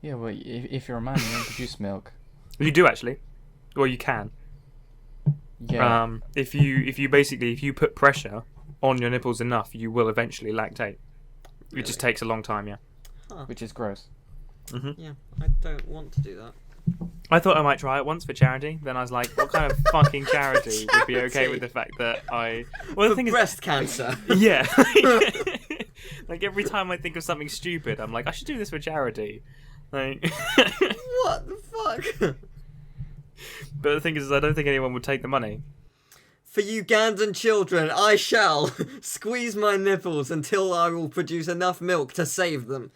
Yeah, well, if you're a man, you don't produce milk. You do actually. Well, you can. Yeah. If you put pressure on your nipples enough, you will eventually lactate. Really? It just takes a long time, yeah. Huh. Which is gross. Yeah, I don't want to do that. I thought I might try it once for charity. Then I was like, what kind of fucking charity would be okay with the fact that I... Well, the thing breast cancer. Yeah. Like, every time I think of something stupid, I'm like, I should do this for charity. Like... What the fuck? But the thing is, I don't think anyone would take the money. For Ugandan children, I shall squeeze my nipples until I will produce enough milk to save them.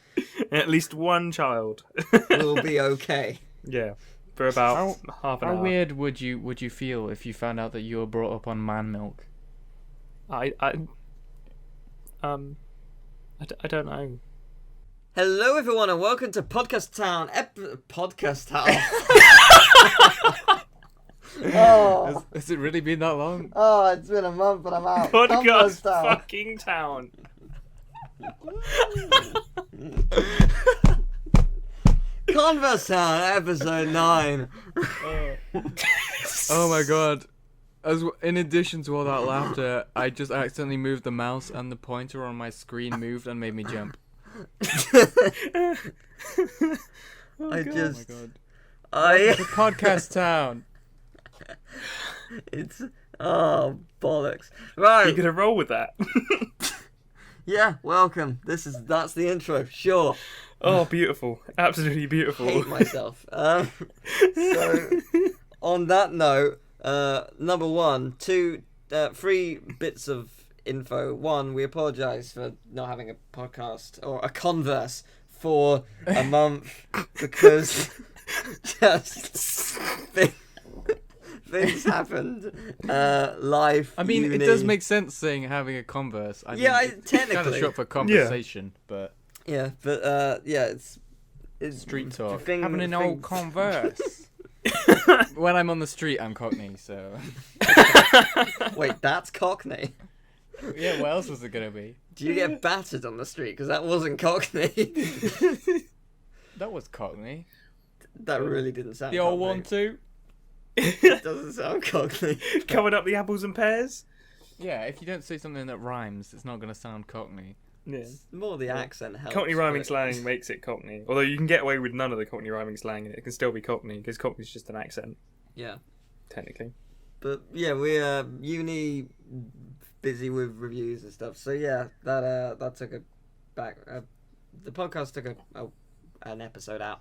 At least one child. We'll be okay. Yeah. For about half an hour. How weird would you feel if you found out that you were brought up on man milk? I don't know. Hello, everyone, and welcome to Podcast Town. Podcast Town. Oh. Has it really been that long? Oh, it's been a month, but I'm out. Podcast fucking town. Converse Town, episode 9. Oh my god. In addition to all that laughter, I just accidentally moved the mouse and the pointer on my screen moved and made me jump. Oh my God. The Podcast Town. It's bollocks. Right. You're gonna roll with that. Yeah, welcome. That's the intro. Sure. Oh, beautiful! Absolutely beautiful. Hate myself. So, on that note, number 1, 2, 3 bits of info. 1, we apologise for not having a podcast or a Converse for a month because just things happened. Life. I mean, uni. it does make sense saying having a Converse. I mean, it's technically. kind of short for conversation, but Yeah, but it's street talk. Having an old Converse. When I'm on the street, I'm Cockney, so. Wait, that's Cockney. Yeah, what else was it gonna be? Do you get battered on the street? Because that wasn't Cockney. That was Cockney. That really didn't sound. The old Cockney. 1-2. It doesn't sound Cockney. Coming up the apples and pears. Yeah, if you don't say something that rhymes, it's not gonna sound Cockney. Yeah. More the accent helps. Cockney rhyming but- slang makes it Cockney. Although you can get away with none of the Cockney rhyming slang and it can still be Cockney because Cockney's just an accent, Yeah, technically. but yeah, we're uni busy with reviews and stuff. So yeah, that took a back. The podcast took an episode out.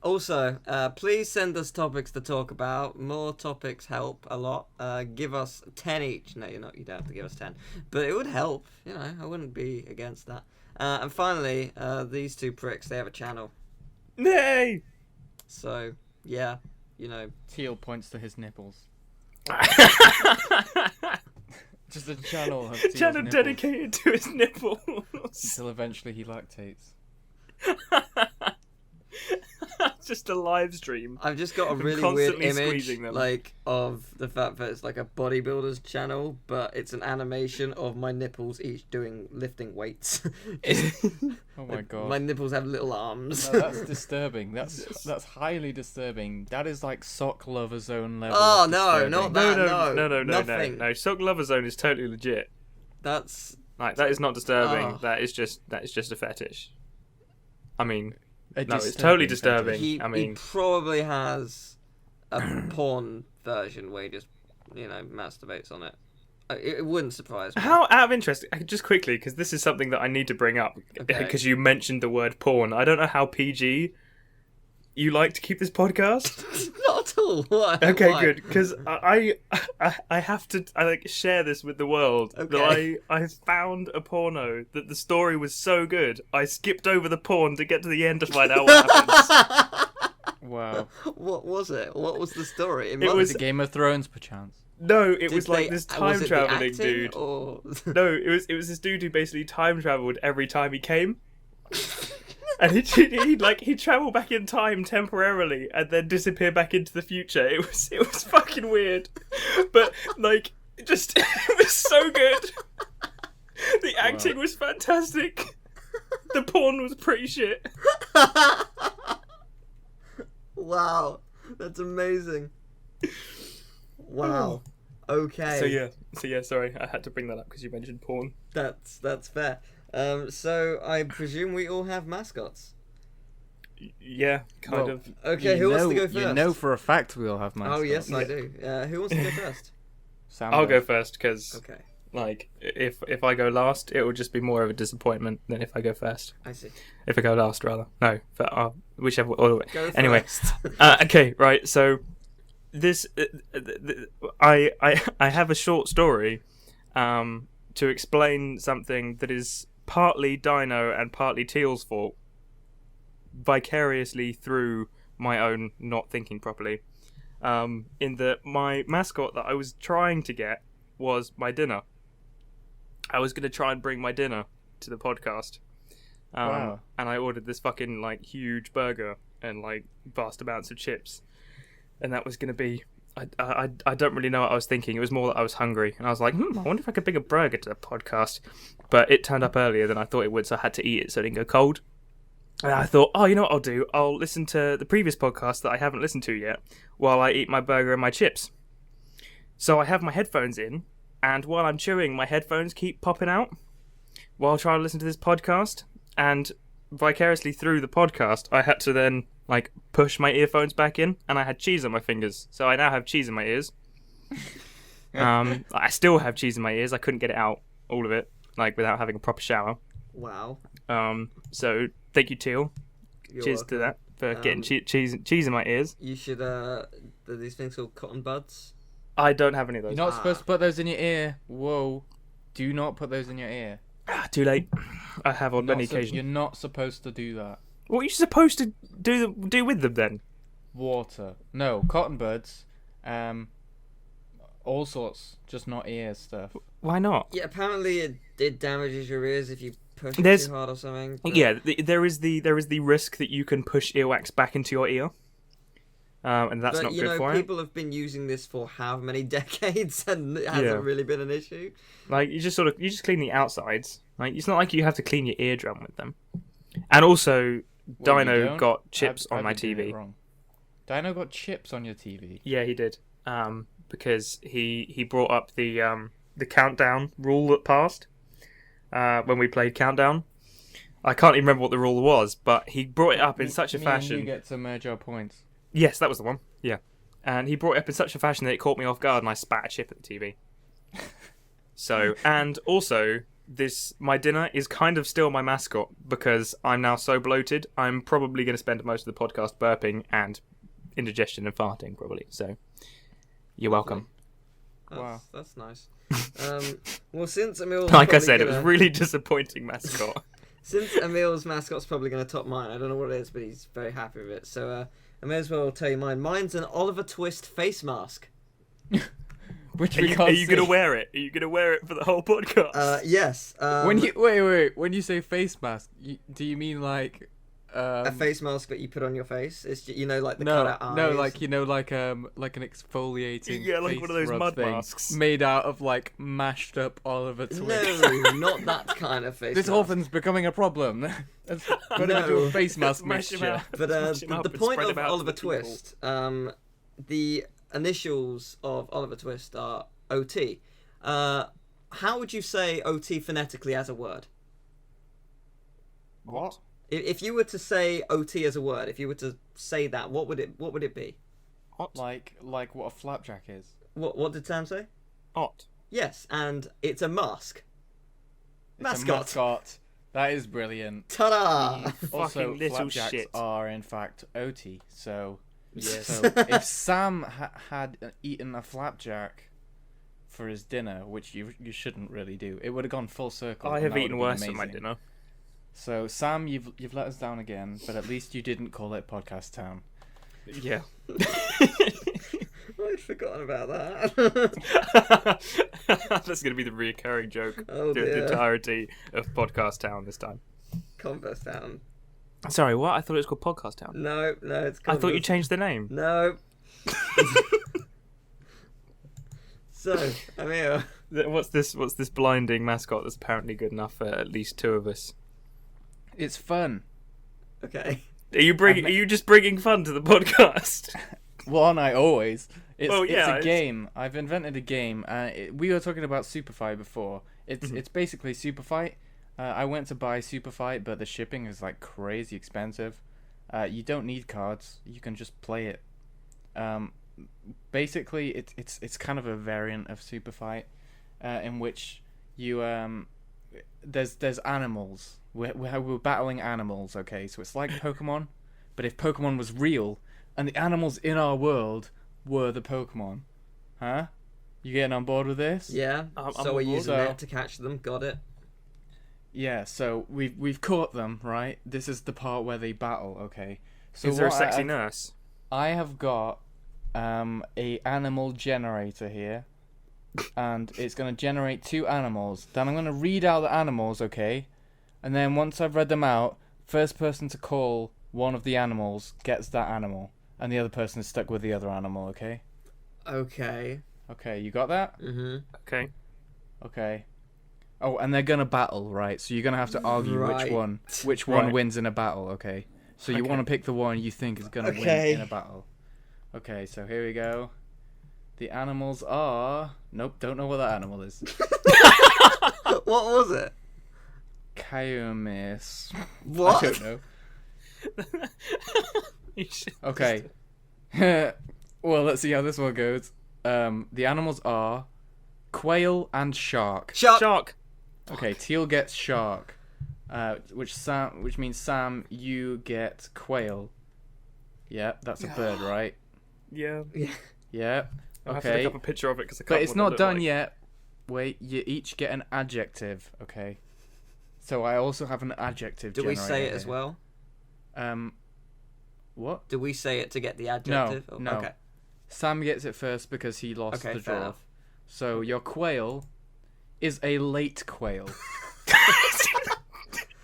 Also, please send us topics to talk about. More topics help a lot. Give us 10 each. No, you don't have to give us 10, but it would help. You know, I wouldn't be against that. And finally, these two pricks, they have a channel. Nay! So yeah, you know. Teal points to his nipples. Just a channel of Teal's Channel nipples. dedicated to his nipples. Until eventually he lactates. Just a live stream. I've just got a I'm really weird constantly image, squeezing them. like, of the fact that it's like a bodybuilder's channel, but it's an animation of my nipples each lifting weights. Oh my god. My nipples have little arms. No, that's disturbing. That's highly disturbing. That is like sock lover zone level. Oh, of no, disturbing. not that. No. Nothing. No, Sock Lover Zone is totally legit. That's Like, that is not disturbing. Oh. That is just a fetish. I mean, A no, it's disturbing totally fetish. disturbing. he I mean, probably has a porn version where he just, masturbates on it. It wouldn't surprise me. how, out of interest, just quickly, because this is something that I need to bring up, Okay. because you mentioned the word porn. I don't know how PG you like to keep this podcast. Not at all. Why? Okay, Why? good, because I have to share this with the world. Okay. That I found a porno that the story was so good I skipped over the porn to get to the end to find out what happens. Wow. What was it? What was the story? It was The Game of Thrones, perchance. No, it Did was like they- this was time it the traveling acting, dude. Or... No, it was this dude who basically time traveled every time he came. And he traveled back in time temporarily and then disappeared back into the future. It was fucking weird. But like it was so good. The acting was fantastic. The porn was pretty shit. Wow, that's amazing. Wow. Okay. So yeah. Sorry, I had to bring that up because you mentioned porn. That's fair. So I presume we all have mascots. Yeah, kind Well, of. Okay, who wants to go first? You know for a fact we all have mascots. Oh yes, I do. Who wants to go first? Sam I'll go does. first because, Okay, like, if I go last, it will just be more of a disappointment than if I go first. I see. If I go last, rather. No, whichever order. Go Anyway, first. okay, right. So this, I have a short story, to explain something that is partly Dino and partly Teal's fault, vicariously through my own not thinking properly. In that my mascot that I was trying to get was my dinner. I was going to try and bring my dinner to the podcast. Wow. And I ordered this fucking, like, huge burger and, like, vast amounts of chips. And that was going to be... I don't really know what I was thinking. It was more that I was hungry. And I was like, I wonder if I could bring a burger to the podcast. But it turned up earlier than I thought it would, so I had to eat it so it didn't go cold. And I thought, you know what I'll do? I'll listen to the previous podcast that I haven't listened to yet while I eat my burger and my chips. So I have my headphones in, and while I'm chewing, my headphones keep popping out while trying to listen to this podcast. And vicariously through the podcast, I had to then, like, push my earphones back in, and I had cheese on my fingers. So I now have cheese in my ears. I still have cheese in my ears. I couldn't get it out, all of it, like, without having a proper shower. Wow. So thank you, Teal. You're Cheers welcome. to that for getting cheese in my ears. You should. Are these things called cotton buds? I don't have any of those. You're not supposed to put those in your ear. Whoa. Do not put those in your ear. Too late. I have on many occasions. You're not supposed to do that. What are you supposed to do with them then? Water. No, cotton buds. All sorts. Just not ear stuff. Why not? Yeah, apparently it damages your ears if you push it There's- too hard or something. but- Yeah, there is the risk that you can push earwax back into your ear, and that's but not you good know, for people have been using this for how many decades, and it hasn't Yeah. really been an issue. it. Like you just clean the outsides. Like it's not like you have to clean your eardrum with them. And also, Well, you Dino don't? got chips on I've my been doing it TV. wrong. Dino got chips on your TV. Yeah, he did. Because he brought up the countdown rule that passed when we played Countdown. I can't even remember what the rule was, but he brought it up in such a Me fashion. And you get to merge our points. Yes, that was the one. Yeah, and he brought it up in such a fashion that it caught me off guard, and I spat a chip at the TV. So, and also, my dinner is kind of still my mascot because I'm now so bloated. I'm probably going to spend most of the podcast burping and indigestion and farting, probably. So, you're welcome. Wow. That's nice. Well, since Emil's Like I probably said, it gonna- was really disappointing mascot. Since Emil's mascot's probably going to top mine, I don't know what it is, but he's very happy with it. So I may as well tell you mine. Mine's an Oliver Twist face mask. Which Are we you, can't are you see. gonna wear it? Are you gonna wear it for the whole podcast? Yes. When you wait, when you say face mask, do you mean like a face mask that you put on your face. It's like the no, cut out eyes. no, like like an exfoliating Yeah, like face one of those rub mud thing masks. made out of like mashed up Oliver Twist. No, not that kind of face This mask. whole thing's becoming a problem. It's got to do No. a face mask Smash him mixture. out. But Smash him the up and point spread of him out to Oliver the people. Twist, the initials of Oliver Twist are OT. How would you say OT phonetically as a word? What? If you were to say OT as a word, if you were to say that, what would it be? Hot. Like what a flapjack is. What did Sam say? Hot. Yes, and it's a mask. It's Mascot. a mascot. That is brilliant. Ta-da! Also, Fucking little flapjacks shit. are in fact OT. So, Yes. so if Sam had eaten a flapjack for his dinner, which you shouldn't really do, it would have gone full circle. I and have that eaten would have worse been than my amazing. dinner. So Sam, you've let us down again, but at least you didn't call it Podcast Town. Yeah. I'd forgotten about that. That's going to be the reoccurring joke Oh, through the dear. entirety of Podcast Town this time. Converse Town. Sorry, what? I thought it was called Podcast Town. No, it's I thought you Converse. changed the name. No. So, Emil. What's this blinding mascot that's apparently good enough for at least two of us? It's fun. Okay. Are you just bringing fun to the podcast? Well, aren't I always? It's yeah, a game. I've invented a game. We were talking about Super Fight before. It's basically Super Fight. I went to buy Super Fight, but the shipping is like crazy expensive. You don't need cards. You can just play it. Basically, it's kind of a variant of Super Fight, in which you there's animals. We're battling animals. Okay, so it's like Pokemon, but if Pokemon was real and the animals in our world were the Pokemon, huh? You getting on board with this? Yeah. I'm So we're on board. using net to catch them. Got it. Yeah. So we've caught them, right? This is the part where they battle. Okay. So Is there a what sexy nurse? I have got a animal generator here, and it's going to generate 2 animals. Then I'm going to read out the animals, okay? And then once I've read them out, first person to call one of the animals gets that animal, and the other person is stuck with the other animal, okay? Okay. Okay, you got that? Mhm. Okay. Okay. Oh, and they're going to battle, right? So you're going to have to argue Right. which one Right. wins in a battle, okay? So you Okay. want to pick the one you think is going to Okay. win in a battle. Okay, so here we go. The animals are... Nope, don't know what that animal is. What was it? Kyomis. What? I don't know. You should- Okay. Well, let's see how this one goes. The animals are quail and shark. Shark. Okay, Teal gets shark. Which means Sam, you get quail. Yeah, that's a bird, right? Yeah. Yeah. I'll have to Okay. look up a picture of it because I can't. But it's remember not what done it looked yet. Wait, you each get an adjective, okay? So I also have an adjective Do we say generator it as here. well? What? Do we say it to get the adjective? Oh, no. Okay. Sam gets it first because he lost Okay, the fair draw. enough. So your quail is a late quail. like.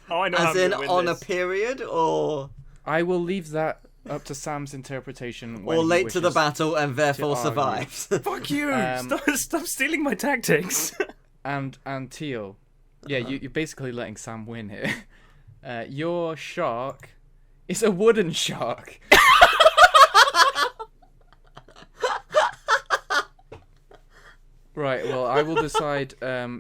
Oh, I know how As I'm in gonna win on this. a period, or I will leave that up to Sam's interpretation. When or he late to the wishes. battle and therefore argue. survives. Fuck you! Um, Stop stealing my tactics. And Teal. Yeah, you're basically letting Sam win here. Your shark is a wooden shark. Right, well, I will decide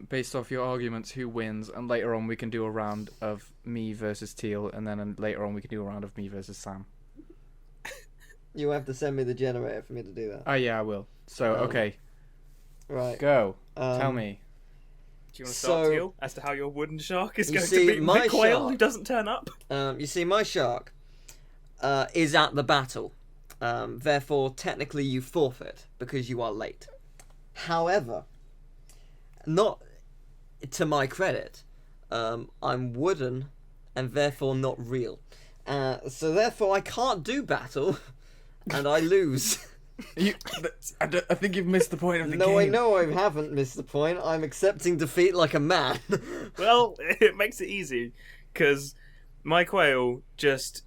based off your arguments who wins, and later on we can do a round of me versus Teal, and then later on we can do a round of me versus Sam. You have to send me the generator for me to do that. Oh, yeah, I will. So, okay, Right. go. Tell me. Do you want to start, So- Teal, as to how your wooden shark is You going see, to beat my my quail shark- who doesn't turn up? You see, my shark is at the battle. Therefore, technically, you forfeit because you are late. However, not to my credit, I'm wooden and therefore not real. So therefore, I can't do battle, and I lose. I think you've missed the point of the No, game. I know I haven't missed the point. I'm accepting defeat like a man. Well, it makes it easy, because my quail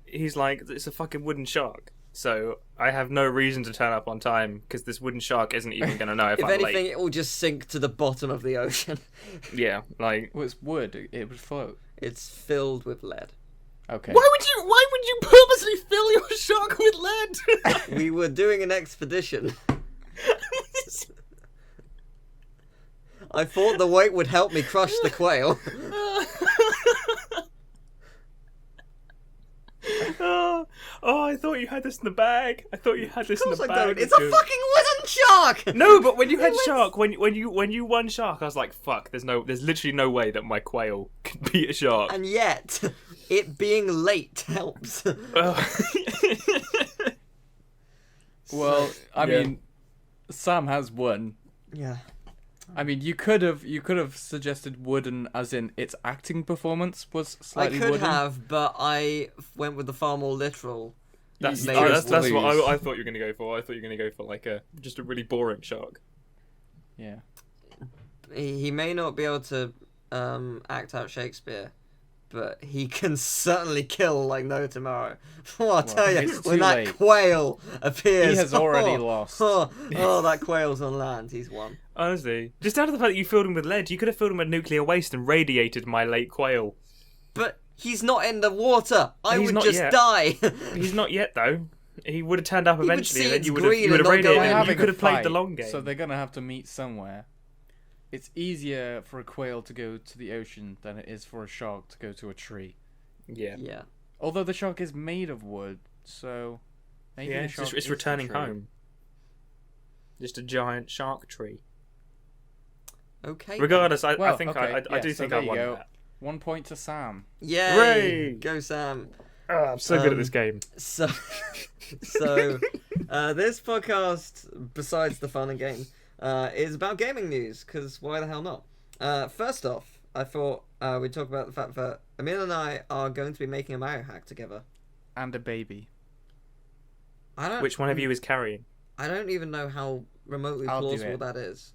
he's like, it's a fucking wooden shark. So I have no reason to turn up on time, because this wooden shark isn't even going to know if, If I'm anything, late. it will just sink to the bottom of the ocean. Yeah, like... Well, it's wood. It would float. It's filled with lead. Okay. Why would you purposely fill your shark with lead? We were doing an expedition. I thought the weight would help me crush the quail. Oh, I thought you had this in the bag. I thought you had this Of in course the I bag. don't. It's a fucking wooden shark. No, but when you had It was- shark, when you won shark, I was like, fuck. There's literally no way that my quail can beat a shark. And yet, it being late helps. Well, I Yeah. mean, Sam has won. Yeah. I mean, you could have suggested wooden, as in its acting performance was I slightly could wooden. have, but I went with the far more literal. That's Maybe that's lose. what I thought you were gonna go for. I thought you were gonna go for like just a really boring shark. Yeah. He may not be able to act out Shakespeare, but he can certainly kill like no tomorrow. Oh, I'll tell you, it's when too that late. quail appears, He has already lost. Oh, that quail's on land. He's won. Honestly, just out of the fact that you filled him with lead, you could have filled him with nuclear waste and radiated my late quail. But He's not in the water. I He's would not just yet. die. He's not yet though. He would have turned up He would eventually, see and then it's you would have green and not raided go him, in. and you Having could a have played the fight, long game. So they're gonna have to meet somewhere. It's easier for a quail to go to the ocean than it is for a shark to go to a tree. Yeah. Yeah. Although the shark is made of wood, so maybe Yeah, the shark it's is returning the tree. home. Just a giant shark tree. Okay. Regardless, I Well, think okay, I do so think there I you won go. that. 1 point to Sam. Yay! Hooray! Go Sam. Oh, I'm so good at this game. So, this podcast, besides the fun and games, is about gaming news. Because why the hell not? First off, I thought we'd talk about the fact that Emil and I are going to be making a Mario hack together. And a baby. Which one of you is carrying? I don't even know how remotely I'll do plausible it. that is.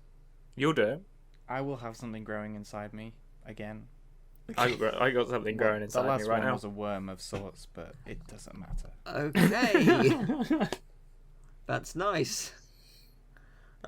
You'll do it. I will have something growing inside me again. I got something growing The inside last me right one now. was a worm of sorts, but it doesn't matter. Okay. That's nice.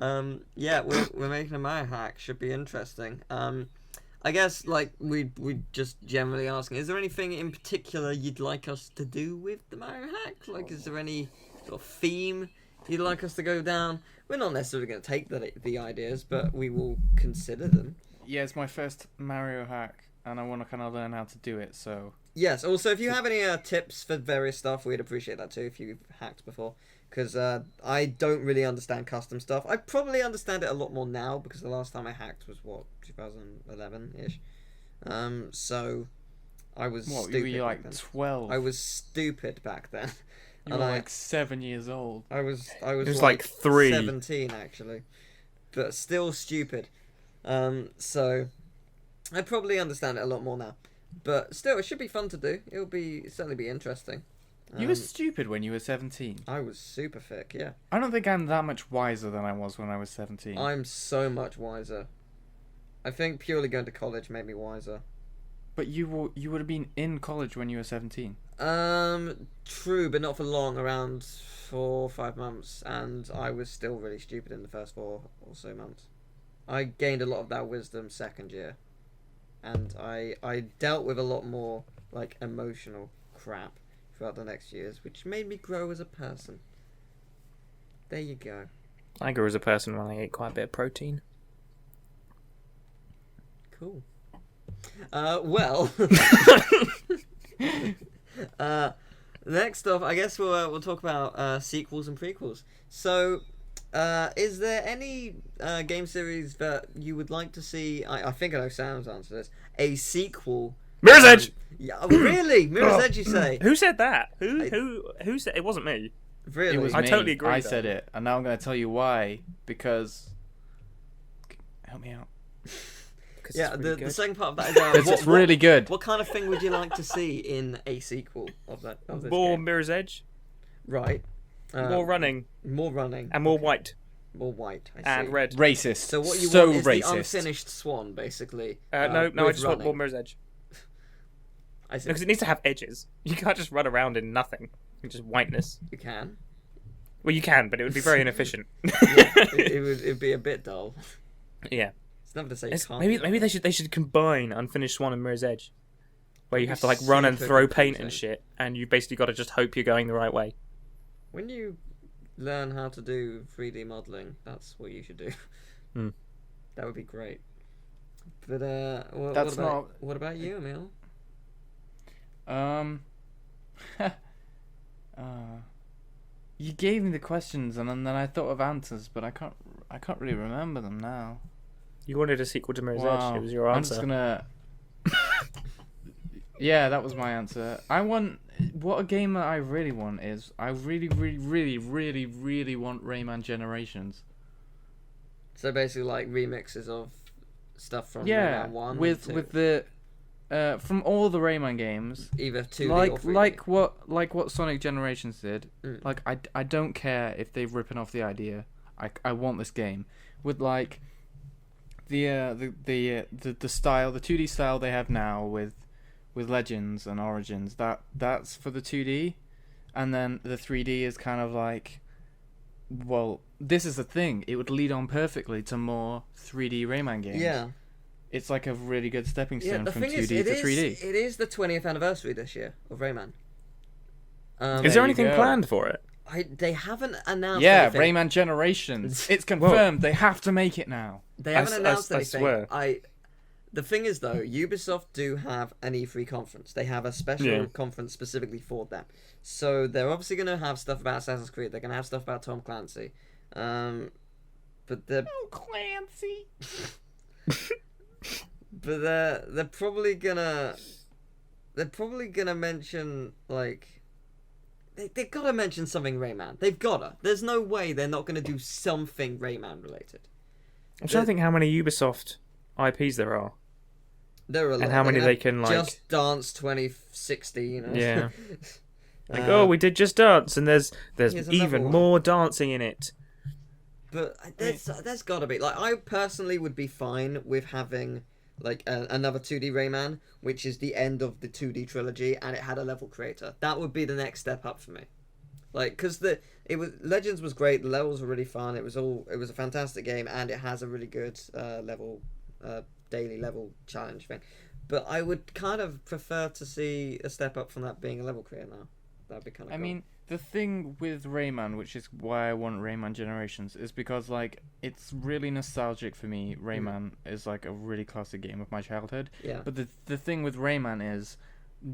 Yeah, we're making a Mario hack. Should be interesting. I guess like we just generally asking, is there anything in particular you'd like us to do with the Mario hack? Like, is there any sort of theme you'd like us to go down? We're not necessarily going to take the ideas, but we will consider them. Yeah, it's my first Mario hack, and I want to kind of learn how to do it, so... Yes, also, if you have any tips for various stuff, we'd appreciate that too, if you've hacked before. Because I don't really understand custom stuff. I probably understand it a lot more now, because the last time I hacked was, 2011-ish? So, I was What, stupid were you back like then. 12? I was stupid back then. You And were like 7 years old. I was It was like 3. 17, actually. But still stupid. So, I probably understand it a lot more now. But still, it should be fun to do. It'll certainly be interesting. You were stupid when you were 17. I was super thick, yeah. I don't think I'm that much wiser than I was when I was 17. I'm so much wiser. I think purely going to college made me wiser. But you would have been in college when you were 17. True, but not for long, around 4 or 5 months, and I was still really stupid in the first 4 or so months. I gained a lot of that wisdom second year, and I dealt with a lot more, like, emotional crap throughout the next years, which made me grow as a person. There you go. I grew as a person when I ate quite a bit of protein. Cool. Well, next off, I guess we'll talk about sequels and prequels. So, is there any game series that you would like to see? I think I know Sam's answer to this. A sequel. Mirror's Edge. Yeah, oh, really? Mirror's Edge, you say? Who said that? Who said it? Wasn't me. Really? It was I me. totally agree, I though. said it, and now I'm going to tell you why. Because... Help me out. Yeah, it's really the good. second part of that is Because it's really good. What kind of thing would you like to see in a sequel of this More game? Mirror's Edge, Right. more running, More running. and more white More white. I see. and red. Racist. So what you so want is racist. the unfinished Swan, basically. No, I with just want running. more Mirror's Edge. I see. Because it needs to have edges. You can't just run around in nothing. Just whiteness. You can. Well, you can, but it would be very inefficient. Yeah, it'd be a bit dull. Yeah. It's never to say It's- can't. maybe they should combine Unfinished Swan and Mirror's Edge, where you have to like Super run and throw paint confusing. and shit, and you basically got to just hope you're going the right way. When you learn how to do 3D modeling, that's what you should do. Hmm. That would be great. But That's what about you, Emil? You gave me the questions, and then I thought of answers, but I can't really remember them now. You wanted a sequel to Mirror's Wow. Edge. It was your I'm answer. just gonna. Yeah, that was my answer. What a game that I really want is I really want Rayman Generations. So basically, like remixes of stuff from Yeah, Rayman 1 with the from all the Rayman games, either 2D or 3D. like what Sonic Generations did. Mm. Like I don't care if they've ripping off the idea. I want this game with like the style, the 2D style they have now with Legends and Origins. That's for the 2D, and then the 3D is kind of like, well, this is the thing. It would lead on perfectly to more 3D Rayman games. Yeah. it's like a really good stepping Yeah, stone the from thing 2D is, to 3D. it is the 20th anniversary this year of Rayman. Is There there you anything go. planned for it? They haven't announced Yeah, anything. Rayman Generations. It's confirmed. They have to make it now. They haven't announced I anything. swear. The thing is, though, Ubisoft do have an E3 conference. They have a special conference specifically for them. So they're obviously going to have stuff about Assassin's Creed. They're going to have stuff about Tom Clancy. But they're... Oh, Clancy. But they're probably gonna mention, like, they've got to mention something Rayman. They've gotta. There's no way they're not gonna do something Rayman related. I'm trying to think how many Ubisoft IPs there are. There are a lot. And how many they can, like... Just Dance 2060, you know. Yeah. Like, we did Just Dance, and there's here's another even one. more dancing in it. But there's got to be, like, I personally would be fine with having, like, another 2D Rayman, which is the end of the 2D trilogy, and it had a level creator. That would be the next step up for me. Like, because Legends was great, the levels were really fun, it was a fantastic game, and it has a really good daily level challenge thing. But I would kind of prefer to see a step up from that being a level creator now. That'd be kind of cool. I mean, the thing with Rayman, which is why I want Rayman Generations, is because, like, it's really nostalgic for me. Rayman is, like, a really classic game of my childhood. Yeah. But the thing with Rayman is,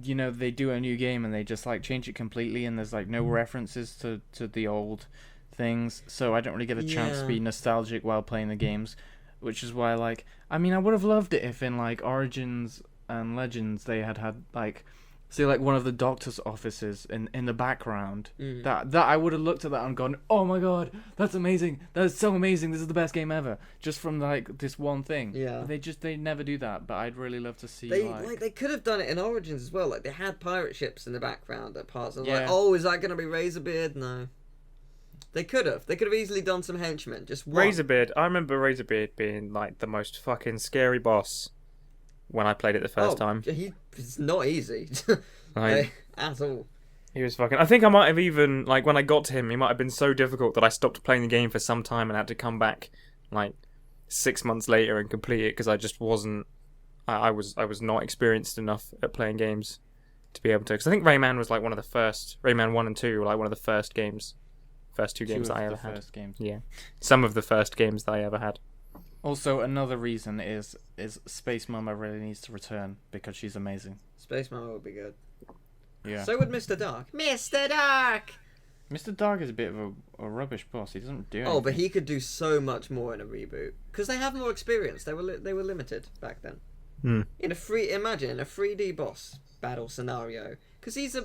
you know, they do a new game and they just, like, change it completely, and there's, like, no references to the old things, so I don't really get a chance to be nostalgic while playing the games, which is why, like, I mean, I would have loved it if in, like, Origins and Legends they had, like... See, like, one of the doctor's offices in the background. That I would have looked at that and gone, oh my god, that's amazing. That's so amazing. This is the best game ever. Just from, like, this one thing. Yeah. But they never do that, but I'd really love to see, They could have done it in Origins as well. Like, they had pirate ships in the background at parts. Like, Yeah. oh, is that going to be Razorbeard? No. They could have. They could have easily done some henchmen. Just one. Razorbeard. I remember Razorbeard being, like, the most fucking scary boss when I played it the first time. It's not easy. At all. He was fucking... I think I might have even... Like, when I got to him, he might have been so difficult that I stopped playing the game for some time and had to come back, like, 6 months later and complete it, because I just wasn't... I was not experienced enough at playing games to be able to... Because I think Rayman was, like, one of the first... Rayman 1 and 2 were, like, one of the first games. First two games that I ever had. First games. Yeah. Some of the first games that I ever had. Also, another reason is Space Mama really needs to return, because she's amazing. Space Mama would be good. Yeah. So would Mr. Dark. Mr. Dark! Mr. Dark is a bit of a rubbish boss. He doesn't do anything. Oh, but he could do so much more in a reboot. Because they have more experience. They were limited back then. Imagine in a 3D boss battle scenario. Because he's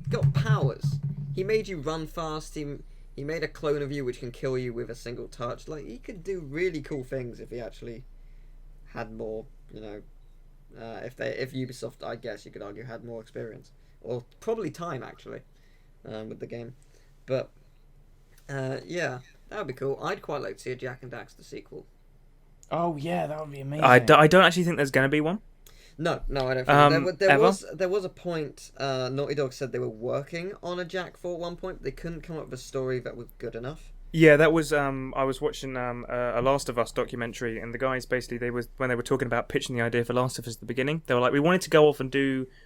got powers. He made you run fast. He made a clone of you which can kill you with a single touch. Like, he could do really cool things if he actually had more, you know... if Ubisoft, I guess you could argue, had more experience. Or probably time, actually, with the game. But, yeah, that would be cool. I'd quite like to see a Jak and Daxter sequel. Oh, yeah, that would be amazing. I don't actually think there's going to be one. No, I don't think ever? There was a point, Naughty Dog said they were working on a Jak 4 at one point, but they couldn't come up with a story that was good enough. Yeah, that was. I was watching a Last of Us documentary, and the guys basically when they were talking about pitching the idea for Last of Us at the beginning, they were like, we wanted to go off and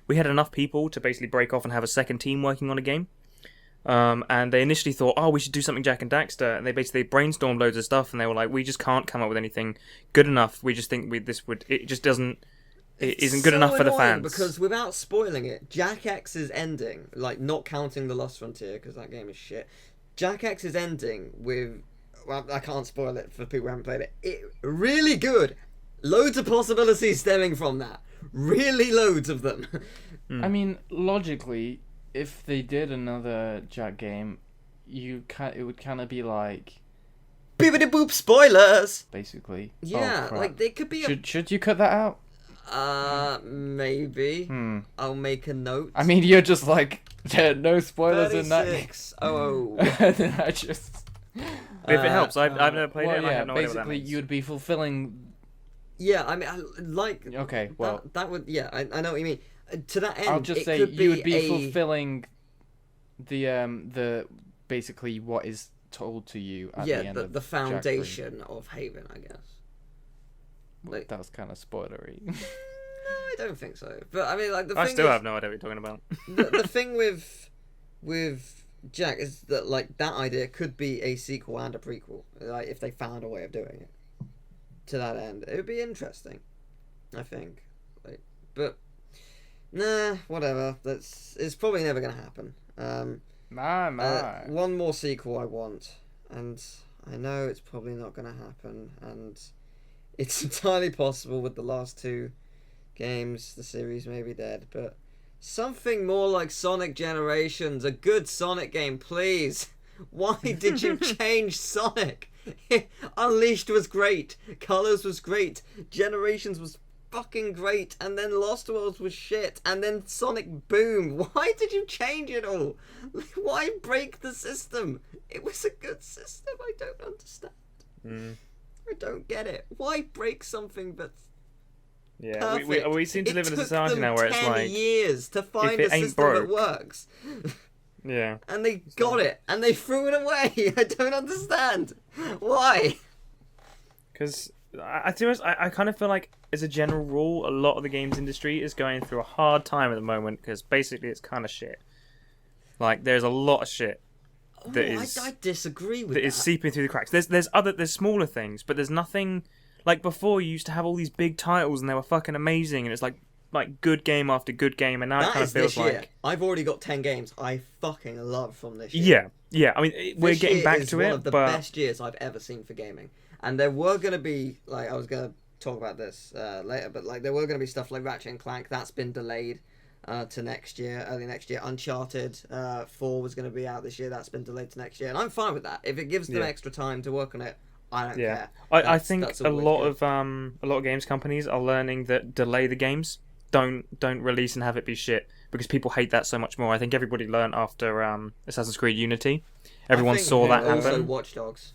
we had enough people to basically break off and have a second team working on a game. And they initially thought, we should do something Jak and Daxter, and they basically brainstormed loads of stuff, and they were like, we just can't come up with anything good enough. We just think it just doesn't. It isn't good enough for the fans. Because without spoiling it, Jak X's ending, like not counting The Lost Frontier because that game is shit. Jak X's ending with, well, I can't spoil it for people who haven't played it. It really good. Loads of possibilities stemming from that. Really loads of them. I mean, logically, if they did another Jak game, it would kind of be like Bibbidi boop spoilers. Basically. Yeah, like they could be. Should you cut that out? Maybe. I'll make a note. I mean, you're just like, no spoilers in that. 36. Oh. And then I just. If it helps, I've never played it. And I have no idea what that basically, means. you'd be fulfilling. Yeah, I mean, like. Okay, well. That would. Yeah, I know what you mean. To that end, I'll just say you would be fulfilling the basically what is told to you at the end of the foundation of Haven, I guess. Like, That was kind of spoilery. no, I don't think so. But I mean, like the I thing still is, have no idea what you're talking about. the thing with Jack is that like that idea could be a sequel and a prequel. Like if they found a way of doing it to that end, it would be interesting. I think, like, but nah, whatever. It's probably never gonna happen. Nah. One more sequel I want, and I know it's probably not gonna happen, and it's entirely possible with the last two games the series may be dead, but something more like Sonic Generations, a good Sonic game, please. Why did you change Sonic? Unleashed was great, Colors was great, Generations was fucking great, and then Lost Worlds was shit, and then Sonic Boom. Why did you change it all? Why break the system? It was a good system. I don't understand. I don't get it. Why break something that's Yeah, perfect? we seem to It live in a took society them now where it's 10 like, years to find it a ain't system that broke. works. yeah. And they got it, and they threw it away. I don't understand. Why? Because to be honest, I kind of feel like, as a general rule, a lot of the games industry is going through a hard time at the moment because basically it's kind of shit. Like, there's a lot of shit that is I disagree with that that. is seeping through the cracks. There's smaller things, but there's nothing like before. You used to have all these big titles and they were fucking amazing, and it's like good game after good game, and now it That kind is of feels this year. like I've already got 10 games I fucking love from this year. yeah. I mean, we're This getting year back is to one it, of the but best years I've ever seen for gaming. And there were going to be, like, I was going to talk about this later, but like there were going to be stuff like Ratchet and Clank that's been delayed to next year, early next year. Uncharted 4 was going to be out this year, that's been delayed to next year, and I'm fine with that. If it gives them extra time to work on it, I don't care. I think that's a always lot good. of a lot of games companies are learning that delay the games, don't release and have it be shit, because people hate that so much more. I think everybody learned after Assassin's Creed Unity. Everyone I think saw that also happen. Watch Dogs.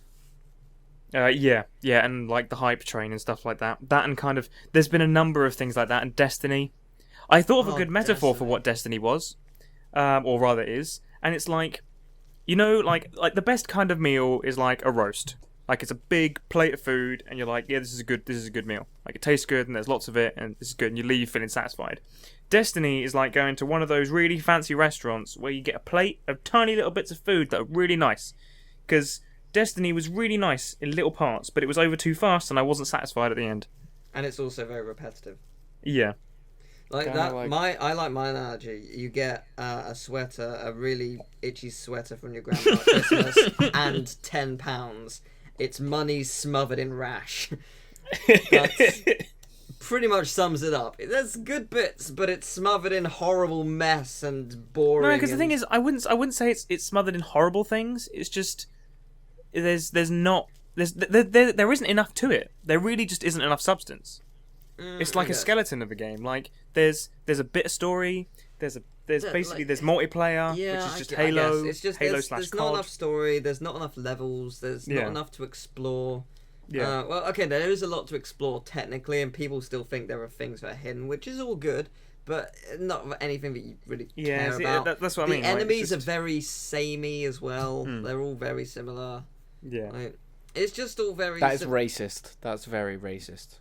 Yeah, and like the hype train and stuff like that. That and kind of, there's been a number of things like that. And Destiny, I thought of a good metaphor for what Destiny was, or rather is. And it's like, you know, like the best kind of meal is like a roast. Like it's a big plate of food, and you're like, yeah, this is a good meal. Like it tastes good, and there's lots of it, and this is good, and you leave feeling satisfied. Destiny is like going to one of those really fancy restaurants where you get a plate of tiny little bits of food that are really nice, because Destiny was really nice in little parts, but it was over too fast, and I wasn't satisfied at the end. And it's also very repetitive. Yeah. Like Kinda that, like- I like my analogy. You get a sweater, a really itchy sweater from your grandma at Christmas, and £10. It's money smothered in rash. That's pretty much sums it up. There's good bits, but it's smothered in horrible mess and boring. No, because the thing is, I wouldn't say it's smothered in horrible things. It's just there isn't enough to it. There really just isn't enough substance. It's like a skeleton of a game. Like there's a bit of story. There's multiplayer, which is just Halo. It's just Halo there's / not COD. enough story. There's not enough levels. There's not enough to explore. Yeah. Well, okay, there is a lot to explore technically, and people still think there are things that are hidden, which is all good, but not anything that you really care about. That's what I mean. The like, enemies it's are just- very samey as well. They're all very similar. Yeah. Like, it's just all very. That is racist. That's very racist.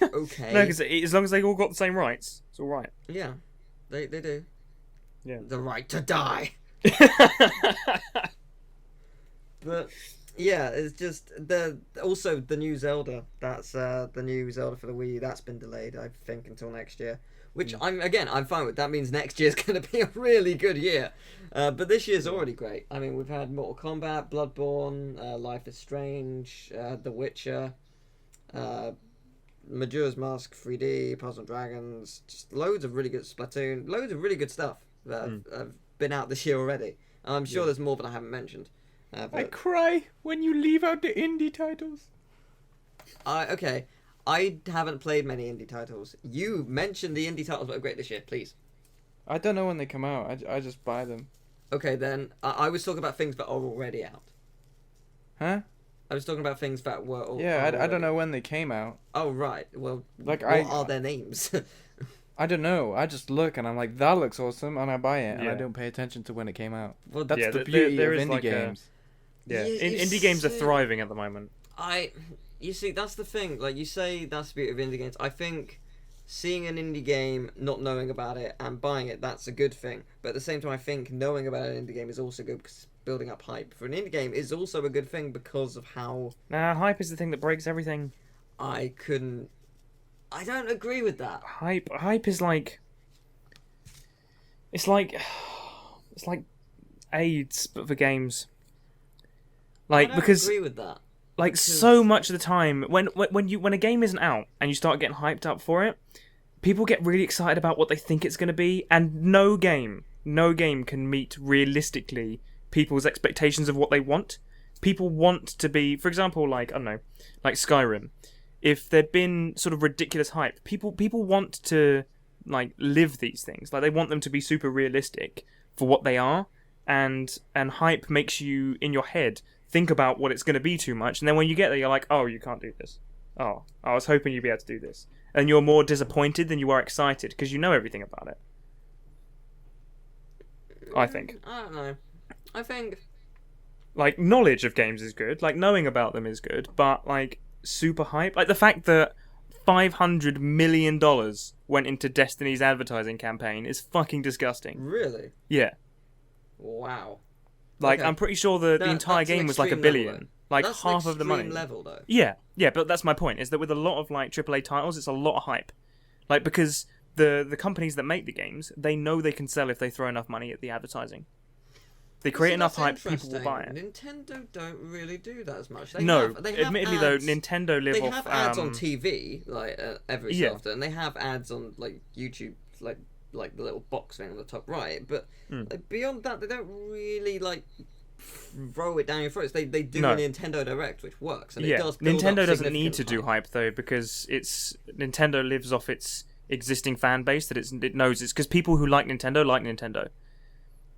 Okay. No, because as long as they all got the same rights, it's all right. Yeah, they do. Yeah. The right to die. But yeah, it's just also the new Zelda. That's the new Zelda for the Wii U. That's been delayed, I think, until next year. Which I'm fine with. That means next year's going to be a really good year. But this year's already great. I mean, we've had Mortal Kombat, Bloodborne, Life is Strange, The Witcher, Majora's Mask 3D, Puzzle Dragons, just loads of really good Splatoon, loads of really good stuff that have been out this year already. I'm sure there's more than I haven't mentioned. I But cry when you leave out the indie titles. okay, I haven't played many indie titles. You mentioned the indie titles that are great this year, please. I don't know when they come out. I just buy them. Okay, then I was talking about things that are already out. Huh? I was talking about things that were. Yeah, I don't know when they came out. Oh right, well, Like, what are their names? I don't know. I just look and I'm like, that looks awesome, and I buy it, and I Yeah. don't pay attention to when it came out. Well, That's the beauty there of is indie like games. Yeah, Yeah, you indie games are see- thriving at the moment. you see, that's the thing. Like you say, that's the beauty of indie games. I think seeing an indie game, not knowing about it, and buying it, that's a good thing. But at the same time, I think knowing about an indie game is also good because building up hype for an indie game is also a good thing because of how Nah, hype is the thing that breaks everything. I don't agree with that. Hype is like... It's like AIDS, but for games. I Like, don't because... agree with that. Like, so much of the time, when a game isn't out and you start getting hyped up for it, people get really excited about what they think it's going to be, and no game can meet realistically people's expectations of what they want. People want to be, for example, like, I don't know, like Skyrim. If there'd been sort of ridiculous hype, people want to, like, live these things. Like, they want them to be super realistic for what they are, and hype makes you, in your head, think about what it's going to be too much, and then when you get there, you're like, oh, you can't do this. Oh, I was hoping you'd be able to do this. And you're more disappointed than you are excited, because you know everything about it. I think. I don't know. I think... Like, knowledge of games is good, like, knowing about them is good, but, like, super hype. Like, the fact that $500 million went into Destiny's advertising campaign is fucking disgusting. Really? Yeah. Wow. Like, Okay. I'm pretty sure the entire game was like $1 billion. Like, that's half of the money. level, though. Yeah, but that's my point, is that with a lot of, like, AAA titles, it's a lot of hype. Like, because the companies that make the games, they know they can sell if they throw enough money at the advertising. They create enough hype, people will buy it. Nintendo don't really do that as much. They have admittedly ads. though, Nintendo live they off... have ads on TV, like, every so Yeah. often. They have ads on, like, YouTube, like the little box thing on the top right. But like, beyond that, they don't really, like, throw it down your throats. They do a Nintendo Direct, which works, and it does build Nintendo up doesn't need to significant do hype though, because Nintendo lives off its existing fan base that it knows. It's because people who like Nintendo.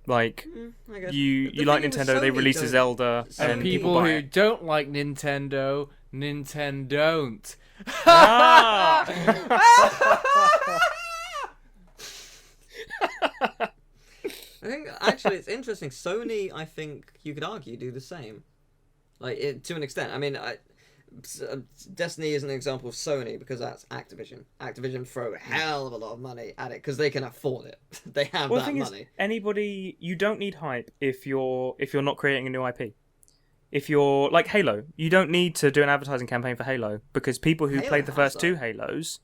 Like, I guess. you The like thing is, Nintendo, they Sony release a don't- Zelda, Sony and People buy who it. don't like Nintendo don't. Ah! I think actually it's interesting. Sony, I think you could argue, do the same, like to an extent. I mean, Destiny is an example of Sony because that's Activision. Activision throw a hell of a lot of money at it because they can afford it. They have Well, the that thing money. is, you don't need hype if you're not creating a new IP. If you're like Halo, you don't need to do an advertising campaign for Halo because people who Halo played the has first that. two Halos,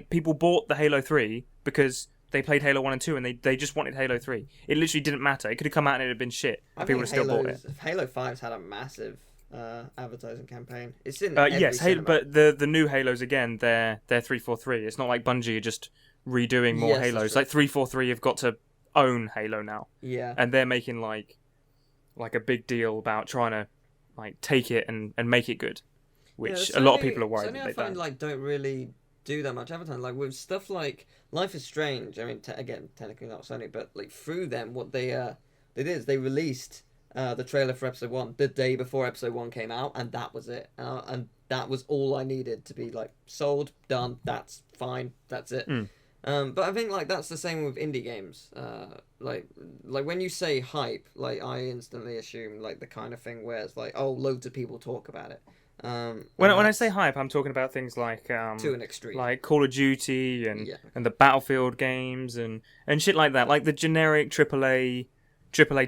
people bought the Halo 3 because they played Halo 1 and 2 and they just wanted Halo 3. It literally didn't matter. It could have come out and it had been shit. I And people would think have still bought it. Halo 5's had a massive advertising campaign. It's in every Yes, cinema. but the new Halos again, they're 343. It's not like Bungie are just redoing more Yes, that's Halos. true. Like 343 have got to own Halo now, Yeah. and they're making like a big deal about trying to like take it and make it good, which Yeah, a lot of Sony- people are worried Sony, that I they find don't. like don't really do that much advertising. Like with stuff like Life is Strange. I mean, again, technically not Sony, but like through them, what they did is they released the trailer for episode 1 the day before episode 1 came out, and that was it. And that was all I needed to be like sold, done. That's fine. That's it. But I think like that's the same with indie games. Like when you say hype, like I instantly assume like the kind of thing where it's like, oh, loads of people talk about it. When I say hype, I'm talking about things like to an extreme, like Call of Duty and Yeah. and the Battlefield games and shit like that, like the generic AAA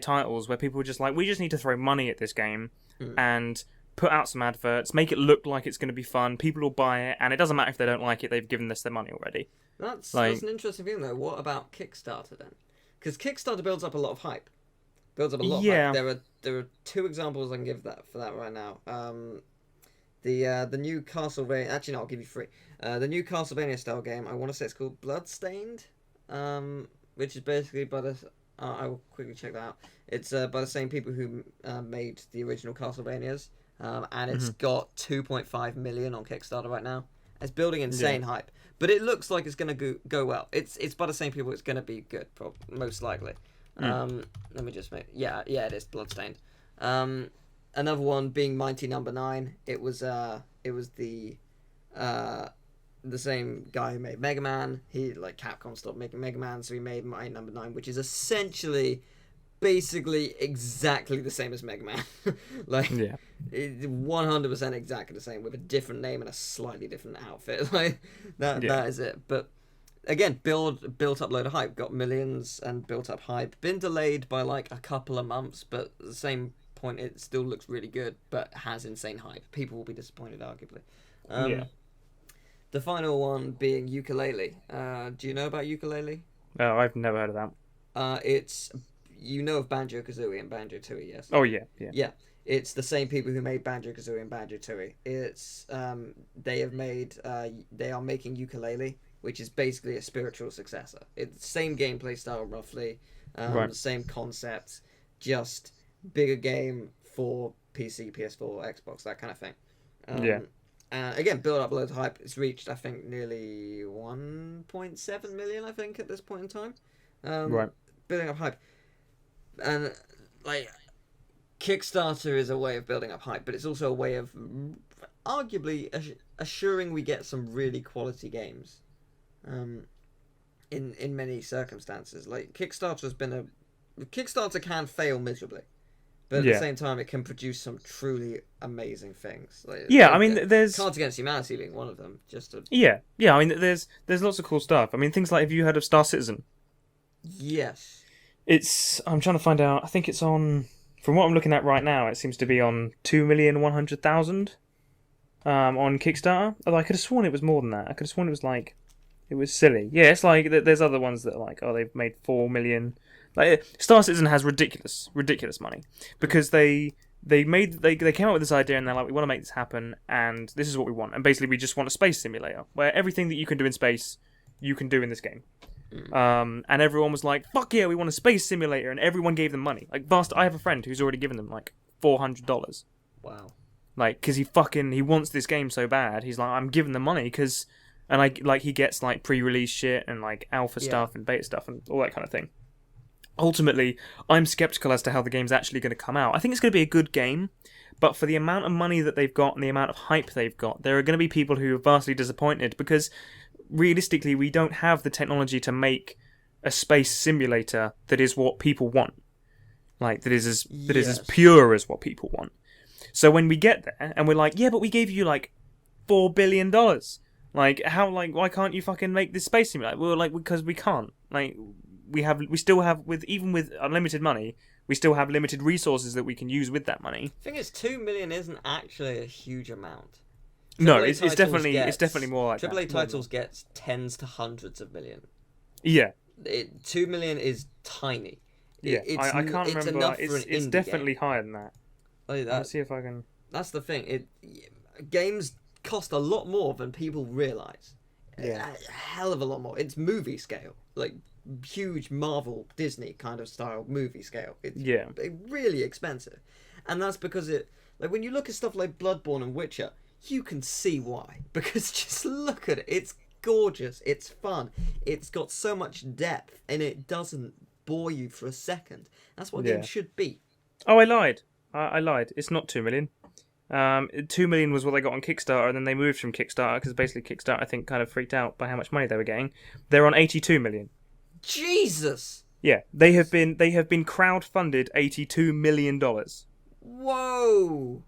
titles where people are just like, we just need to throw money at this game and put out some adverts, make it look like it's going to be fun. People will buy it, and it doesn't matter if they don't like it; they've given us their money already. That's Like- an interesting thing though. What about Kickstarter then? Because Kickstarter builds up a lot of hype. Builds up a lot. Yeah. Of hype. There are two examples I can give for that right now. The new Castlevania. Actually, no, I'll give you three. The new Castlevania style game. I want to say it's called Bloodstained, which is basically by the. I will quickly check that out. It's by the same people who made the original Castlevanias, and it's got 2.5 million on Kickstarter right now. It's building insane hype, but it looks like it's gonna go well. It's by the same people. It's gonna be good, most likely. Let me just make. Yeah, it is Bloodstained. Another one being Mighty Number 9. It was the same guy who made Mega Man. He Capcom stopped making Mega Man, so he made Mighty Number 9, which is essentially basically exactly the same as Mega Man. Like, Yeah. 100% exactly the same with a different name and a slightly different outfit. Like that is it. But again, built up load of hype, got millions and built up hype. Been delayed by like a couple of months, but at the same point, it still looks really good, but has insane hype. People will be disappointed, arguably. Yeah. The final one being Ukulele. Do you know about Ukulele? Oh, I've never heard of that. It's you know of Banjo-Kazooie and Banjo-Tooie, yes? Oh yeah. Yeah, it's the same people who made Banjo-Kazooie and Banjo-Tooie. It's they have made they are making Ukulele, which is basically a spiritual successor. It's the same gameplay style roughly, Right. same concept, just bigger game for PC, PS4, Xbox, that kind of thing. Yeah. Again, build up loads of hype. It's reached, I think, nearly 1.7 million, I think, at this point in time. Right. Building up hype. And, like, Kickstarter is a way of building up hype, but it's also a way of arguably assuring we get some really quality games. In many circumstances. Like, Kickstarter can fail miserably. But at the same time, it can produce some truly amazing things. Like, I mean, there's Cards Against Humanity being one of them. yeah. I mean, there's lots of cool stuff. I mean, things like, have you heard of Star Citizen? Yes. I'm trying to find out. I think it's on. From what I'm looking at right now, it seems to be on 2,100,000 on Kickstarter. Although I could have sworn it was more than that. I could have sworn it was like it was silly. Yeah, it's like there's other ones that are like, oh, they've made 4 million. Like Star Citizen has ridiculous money because they came up with this idea and they're like, we want to make this happen and this is what we want, and basically we just want a space simulator where everything that you can do in space you can do in this game. And everyone was like, fuck yeah, we want a space simulator, and everyone gave them money. Like I have a friend who's already given them like $400. Wow. Like, because he wants this game so bad, he's like, I'm giving them money because, and he gets like pre-release shit and like alpha stuff and beta stuff and all that kind of thing. Ultimately, I'm skeptical as to how the game's actually going to come out. I think it's going to be a good game, but for the amount of money that they've got and the amount of hype they've got, there are going to be people who are vastly disappointed because, realistically, we don't have the technology to make a space simulator that is what people want. Like, that is as pure as what people want. So when we get there, and we're like, yeah, but we gave you, like, $4 billion. Like, why can't you fucking make this space simulator? Well, like, because we can't. Like, we still have, even with unlimited money, we still have limited resources that we can use with that money. The thing is, 2 million isn't actually a huge amount. No, it's definitely more like AAA titles gets tens to hundreds of million. Yeah. 2 million is tiny. I can't remember. It's definitely game. Higher than that. Like that. Let's see if I can. That's the thing. Games cost a lot more than people realize. Yeah. A hell of a lot more. It's movie scale, like huge Marvel, Disney kind of style movie scale. It's really expensive, and that's because like when you look at stuff like Bloodborne and Witcher, you can see why. Because just look at it. It's gorgeous. It's fun. It's got so much depth, and it doesn't bore you for a second. That's what games should be. Oh, I lied. I lied. It's not 2 million. 2 million was what they got on Kickstarter, and then they moved from Kickstarter because basically Kickstarter, I think, kind of freaked out by how much money they were getting. They're on 82 million. Jesus. Yeah, they have been crowdfunded $82 million. Whoa.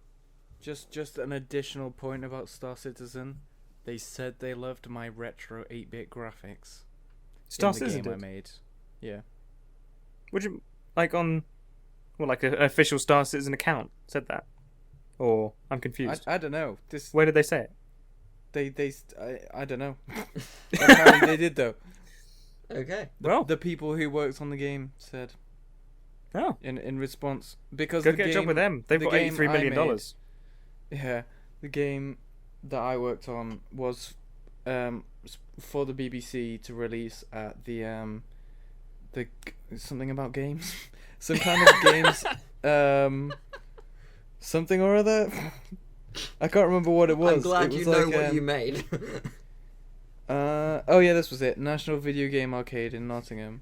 Just an additional point about Star Citizen. They said they loved my retro 8-bit graphics. Star in the Citizen game did? I made. Yeah. Would you like an official Star Citizen account said that? Or I'm confused. I don't know. Where did they say it? I don't know. Apparently they did though. Okay. The people who worked on the game said. Oh. In response, because go get a job with them. They've got $83 million. Yeah, the game that I worked on was for the BBC to release at the something about games, some kind of games, something or other. I can't remember what it was. I'm glad you know what you made. Oh yeah, this was it. National Video Game Arcade in Nottingham.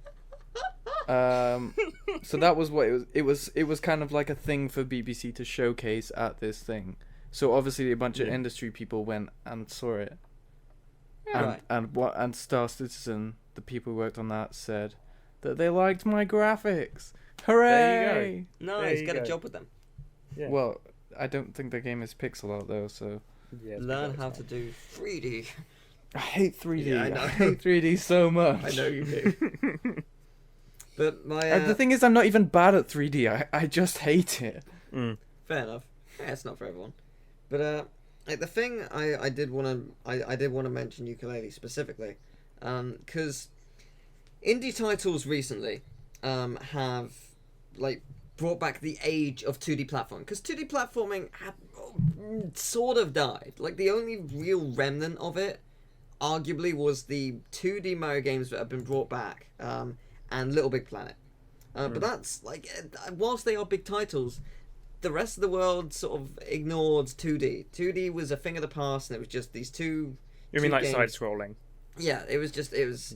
So that was what it was. It was kind of like a thing for BBC to showcase at this thing. So obviously a bunch of industry people went and saw it. And Star Citizen, the people who worked on that, said that they liked my graphics. Hooray! Nice, you get a go. job with them. Yeah. Well, I don't think the game is pixel art though, so Yeah, it's Learn pretty how close to do 3D. I hate 3D. Yeah, I know. I hate 3D so much. I know you do. now. But my The thing is, I'm not even bad at 3D. I just hate it. fair enough. Yeah, it's not for everyone. But like the thing I did want to mention ukulele specifically, because indie titles recently have like brought back the age of 2D platforming, because 2D platforming had sort of died. Like the only real remnant of it arguably was the 2D Mario games that have been brought back, and Little Big Planet. But that's like, whilst they are big titles, the rest of the world sort of ignored 2D. 2D was a thing of the past, and it was just these two. You mean like games. side-scrolling? Yeah, it was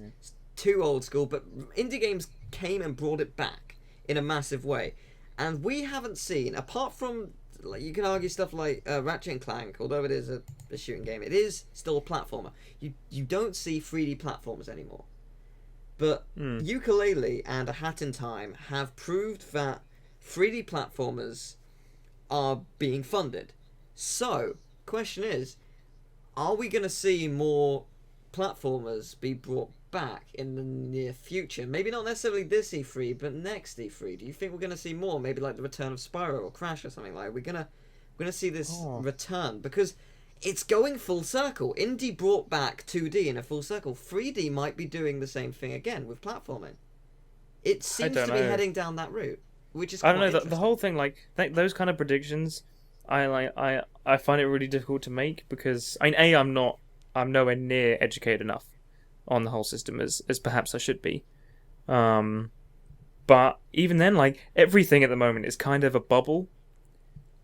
too old school. But indie games came and brought it back in a massive way, and we haven't seen, apart from, like, you can argue stuff like Ratchet and Clank, although it is a shooting game, it is still a platformer. You don't see 3D platformers anymore. But Ukulele and A Hat in Time have proved that 3D platformers are being funded. So, question is, are we going to see more platformers be brought back in the near future? Maybe not necessarily this E3, but next E3. Do you think we're going to see more? Maybe like the return of Spyro or Crash or something like that. We're gonna see this return, because it's going full circle. Indie brought back 2D in a full circle. 3D might be doing the same thing again with platforming. It seems to be heading down that route, which is quite I don't know. The interesting. whole thing, like those kind of predictions, I find it really difficult to make, because I mean, I'm nowhere near educated enough on the whole system as perhaps I should be. But even then, like, everything at the moment is kind of a bubble.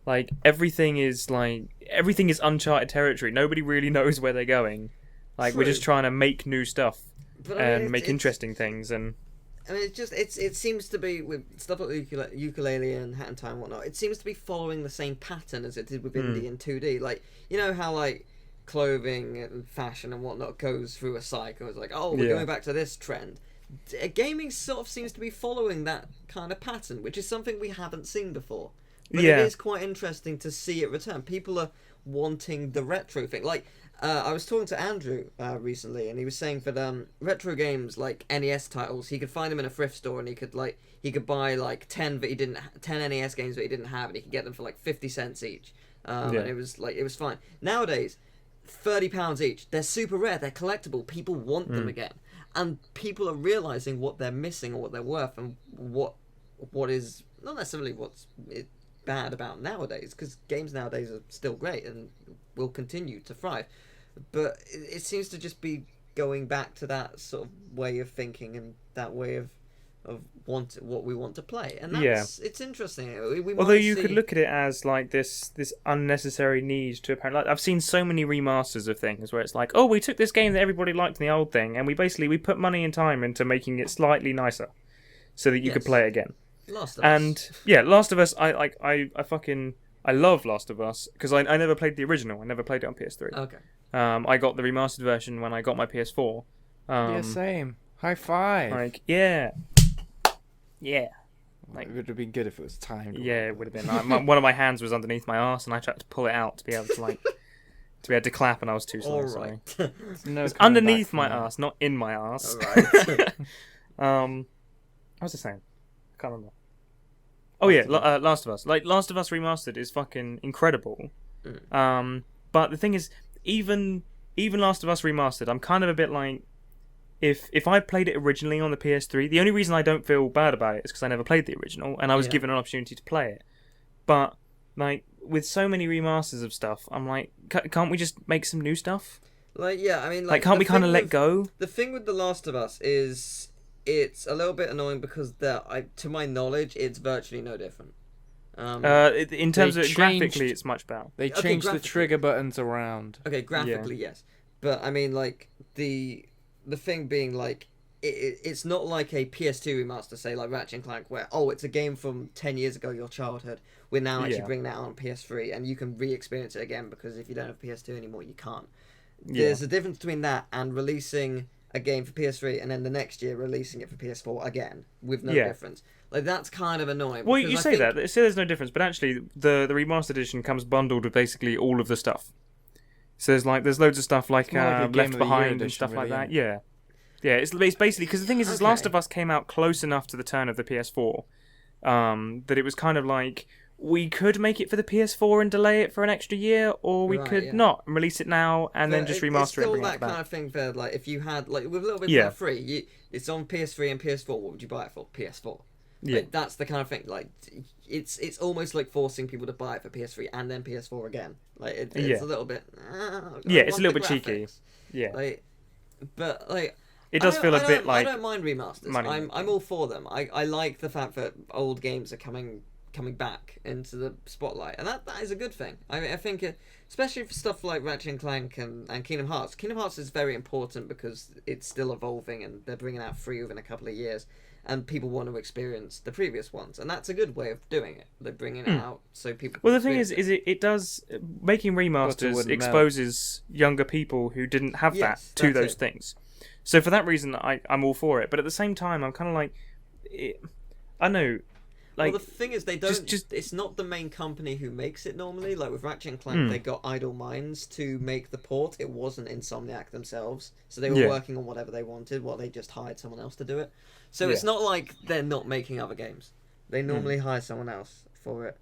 Like, everything is uncharted territory. Nobody really knows where they're going. Like, True. we're just trying to make new stuff But, I mean, and make interesting things. And I mean, it seems to be with stuff like ukulele and Hat in Time and whatnot. It seems to be following the same pattern as it did with indie and 2D. Like, you know how like clothing and fashion and whatnot goes through a cycle. It's like, oh, we're going back to this trend. Gaming sort of seems to be following that kind of pattern, which is something we haven't seen before. But it is quite interesting to see it return. People are wanting the retro thing. Like, I was talking to Andrew recently, and he was saying that retro games like NES titles, he could find them in a thrift store, and he could buy like 10 NES games that he didn't have, and he could get them for like 50 cents each. And it was fine. Nowadays, £30 each. They're super rare. They're collectible. People want them again, and people are realizing what they're missing or what they're worth, and what is not necessarily what's bad about nowadays, because games nowadays are still great and will continue to thrive, but it seems to just be going back to that sort of way of thinking and that way of what we want to play, and it's interesting. although you could look at it as like this unnecessary need to apparently, like, I've seen so many remasters of things where it's like, oh, we took this game that everybody liked in the old thing, and we put money and time into making it slightly nicer so that you could play it again. Last of Us. And yeah, Last of Us, I love Last of Us, because I never played the original. I never played it on PS3. Okay. I got the remastered version when I got my PS4. Yeah, same. High five. Like, yeah. Like, it would have been good if it was timed. Yeah, it would have been. One of my hands was underneath my arse, and I tried to pull it out to be able to clap, and I was too slow. All Sorry. right. No, It's underneath my arse, not in my arse. All right. What was I saying? I can't remember. Oh yeah, Last of Us. Like, Last of Us Remastered is fucking incredible. But the thing is, even Last of Us Remastered, I'm kind of a bit like, if I played it originally on the PS3, the only reason I don't feel bad about it is because I never played the original, and I was given an opportunity to play it. But, like, with so many remasters of stuff, I'm like, can't we just make some new stuff? Like, yeah, I mean, Like, can't we kind of let go? The thing with The Last of Us is, it's a little bit annoying because to my knowledge, it's virtually no different. In terms of changed- graphically, it's much better. They changed the trigger buttons around. Okay, graphically, yes. But, I mean, like, the thing being, like, it's not like a PS2 remaster, say, like Ratchet and Clank, where, oh, it's a game from 10 years ago, your childhood. We're now actually bringing that out on PS3, and you can re-experience it again, because if you don't have PS2 anymore, you can't. There's a difference between that and releasing a game for PS3 and then the next year releasing it for PS4 again with no difference. Like that's kind of annoying. Well, because you I say think- that. You say there's no difference, but actually, the remastered edition comes bundled with basically all of the stuff. So there's loads of stuff like, more like a Game Left of the Year Behind and edition, stuff like really, that. isn't Yeah, yeah. It's basically because the thing is, Okay. Last of Us came out close enough to the turn of the PS4 that it was kind of like we could make it for the PS4 and delay it for an extra year, or we Right, could yeah. not and release it now and then But just it's remaster it still and bring it that back. kind of thing for like if you had like with Little Big Yeah. Planet 3, it's on PS3 and PS4. What would you buy it for? PS4. Yeah. Like, that's the kind of thing. Like it's almost like forcing people to buy it for PS3 and then PS4 again. Like it's Yeah. a little bit. Yeah, I it's a want little the bit cheeky. graphics. Yeah, Like, but like. it does feel a bit like I don't mind remasters. money I'm making. all for them. I like the fact that old games are coming back into the spotlight, and that is a good thing. I mean, I think especially for stuff like Ratchet and Clank and Kingdom Hearts. Kingdom Hearts is very important because it's still evolving and they're bringing out 3 within a couple of years, and people want to experience the previous ones, and that's a good way of doing it. They're bringing it out so people. Well, can the thing experience it does making remasters wouldn't exposes younger people who didn't have Yes, that to that's those it. things. So for that reason, I'm all for it. But at the same time, I'm kind of like, I know, like well, the thing is, they don't. just- It's not the main company who makes it normally. Like with Ratchet and Hmm. Clank, they got Idle Minds to make the port. It wasn't Insomniac themselves, so they were Yeah. working on whatever they wanted. While they just hired someone else to do it. So Yeah. it's not like they're not making other games. They Hmm. normally hire someone else for it.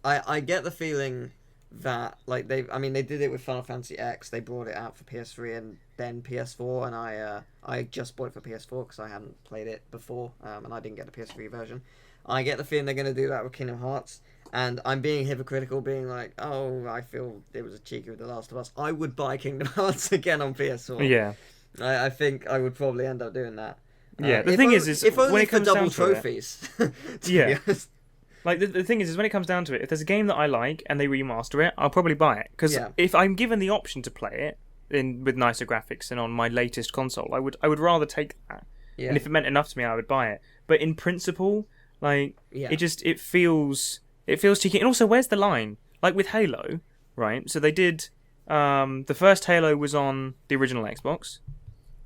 I get the feeling that like they did it with Final Fantasy X. They brought it out for PS3 and then PS4, and I just bought it for PS4 because I hadn't played it before, and I didn't get the PS3 version. I get the feeling they're going to do that with Kingdom Hearts, and I'm being hypocritical, being like, oh, I feel it was a cheeky with The Last of Us. I would buy Kingdom Hearts again on PS4. yeah, I think I would probably end up doing that. Yeah, the if thing o- is if only when it for comes double down to it- trophies. to be Yeah. honest. like the thing is when it comes down to it, if there's a game that I like and they remaster it, I'll probably buy it because Yeah. if I'm given the option to play it with nicer graphics and on my latest console, I would rather take that. Yeah. And if it meant enough to me, I would buy it. But in principle, like Yeah. it feels cheeky. And also, where's the line? Like with Halo, right? So they did the first Halo was on the original Xbox.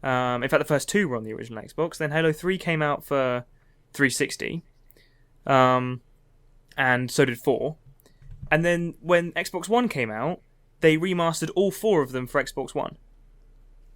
In fact, the first 2 were on the original Xbox. Then Halo 3 came out for 360, and so did 4. And then when Xbox One came out, they remastered all 4 of them for Xbox One.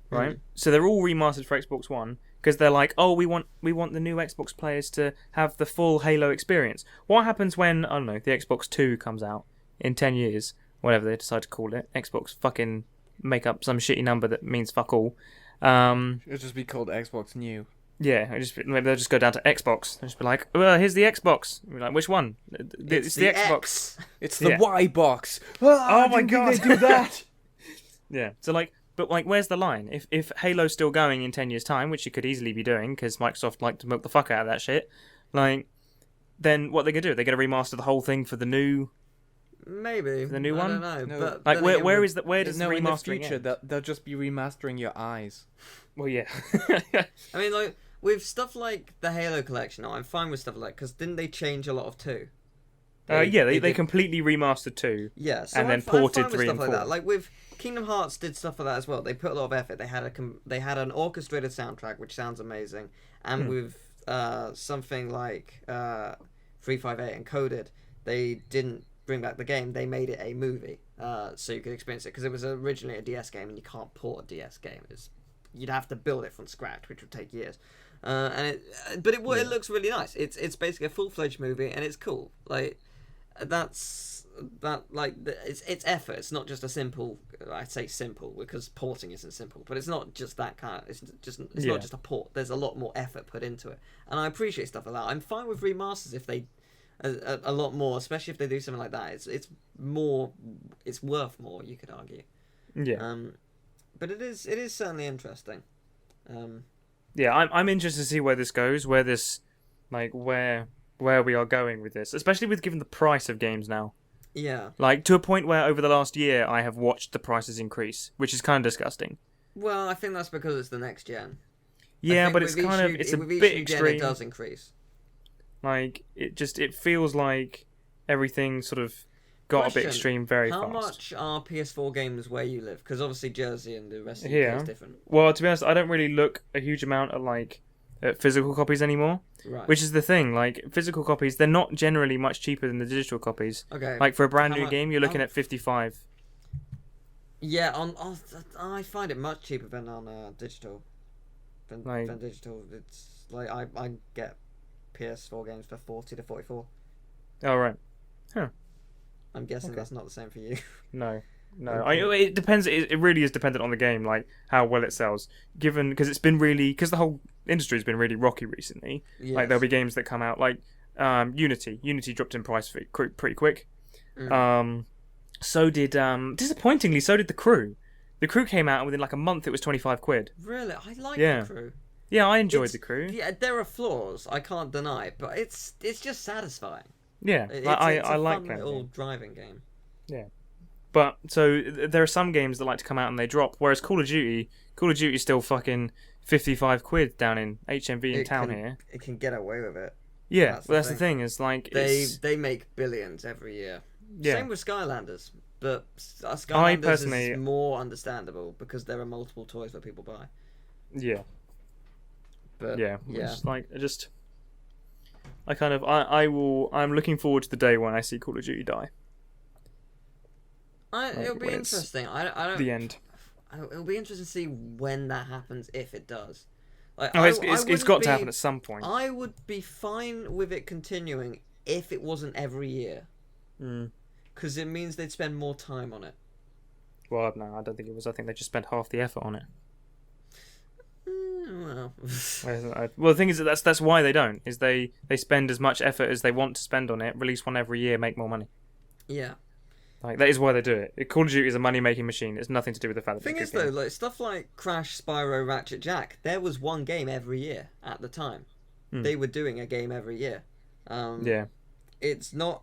Right, so they're all remastered for Xbox One because they're like, oh, we want the new Xbox players to have the full Halo experience. What happens when I don't know the Xbox 2 comes out in 10 years, whatever they decide to call it? Xbox fucking make up some shitty number that means fuck all. It'll just be called Xbox New. Yeah, maybe they'll just go down to Xbox. They'll just be like, well, here's the Xbox. We're like, which one? It's the Xbox. X. It's the Yeah. Y box. Oh my God. They do that. Yeah. So but where's the line? If Halo's still going in 10 years' time, which it could easily be doing because Microsoft like to milk the fuck out of that shit, then what are they gonna do? They're gonna remaster the whole thing for the new. Maybe The new I one? don't know. No. But Like then where again, where is that? Where does No, the in the remastering future, end? they'll just be remastering your eyes. Well, yeah. I mean, like with stuff like the Halo collection, I'm fine with stuff like because didn't they change a lot of 2? Yeah, they did- completely remastered 2. Yeah, so and then I'm fine ported with 3 stuff and like 4. that. Like with Kingdom Hearts, did stuff like that as well. They put a lot of effort. They had an orchestrated soundtrack, which sounds amazing, and with something like 358 Encoded, they didn't bring back the game. They made it a movie, so you could experience it because it was originally a DS game, and you can't port a DS game. You'd have to build it from scratch, which would take years. But it looks really nice. It's basically a full-fledged movie, and it's cool. Like it's effort. It's not just a simple. I say simple because porting isn't simple, but it's not just that kind of. It's not just a port. There's a lot more effort put into it, and I appreciate stuff like that. I'm fine with remasters if they a lot more, especially if they do something like that. It's more. It's worth more. You could argue. Yeah. But it is certainly interesting. Yeah, I'm interested to see where this goes, where this, like, where we are going with this, especially with given the price of games now. Yeah. Like, to a point where over the last year I have watched the prices increase, which is kind of disgusting. Well, I think that's because it's the next gen. Yeah, think but it's with kind each of, it's a with each bit new gen, extreme. It does increase. Like, it feels like everything sort of got a bit Question, extreme very How fast. much are PS4 games where you live? Because obviously Jersey and the rest of the Here? UK is different. Well, to be honest, I don't really look a huge amount at, like, physical copies anymore. Right. Which is the thing, like physical copies, they're not generally much cheaper than the digital copies. Okay. Like for a brand How new much- game, you're looking at 55. Yeah, I find it much cheaper than on digital. Than digital. It's like I get PS4 games for 40 to 44. Oh right. I'm guessing Okay. that's not the same for you. No. Okay. It depends. It really is dependent on the game, like how well it sells. Because it's been really, because the whole industry has been really rocky recently. Yes. Like there'll be games that come out like Unity. Unity dropped in price pretty quick. So did disappointingly, so did The Crew. The Crew came out and within like a month it was 25 quid. Really, I like Yeah. The Crew. Yeah, I enjoyed It's- The Crew. Yeah, there are flaws. I can't deny, but it's just satisfying. Yeah, It's I a like fun that. little driving game. But so there are some games that like to come out and they drop, whereas Call of Duty is still fucking 55 quid down in HMV in town here. It can get away with it. Yeah, that's the the thing is like They make billions every year. yeah. Same with Skylanders, but Skylanders personally- is more understandable because there are multiple toys that people buy. Yeah. But Yeah, yeah. It's like I'm looking forward to the day when I see Call of Duty die. It'll be when it's interesting. I don't. The end. It'll be interesting to see when that happens, if it does. Like, No, it's wouldn't got to be- happen at some point. I would be fine with it continuing if it wasn't every year, Mm. because it means they'd spend more time on it. Well, no, I don't think it was. I think they just spent half the effort on it. Well, Well, the thing is that that's why they don't. Is they spend as much effort as they want to spend on it, release one every year, make more money. yeah. Like that is why they do it. Call of Duty is a money-making machine. It's nothing to do with the fact that Thing it's is a good though, like stuff like Crash, Spyro, Ratchet, Jack, there was one game every year at the time. Hmm. They were doing a game every year. Yeah. It's not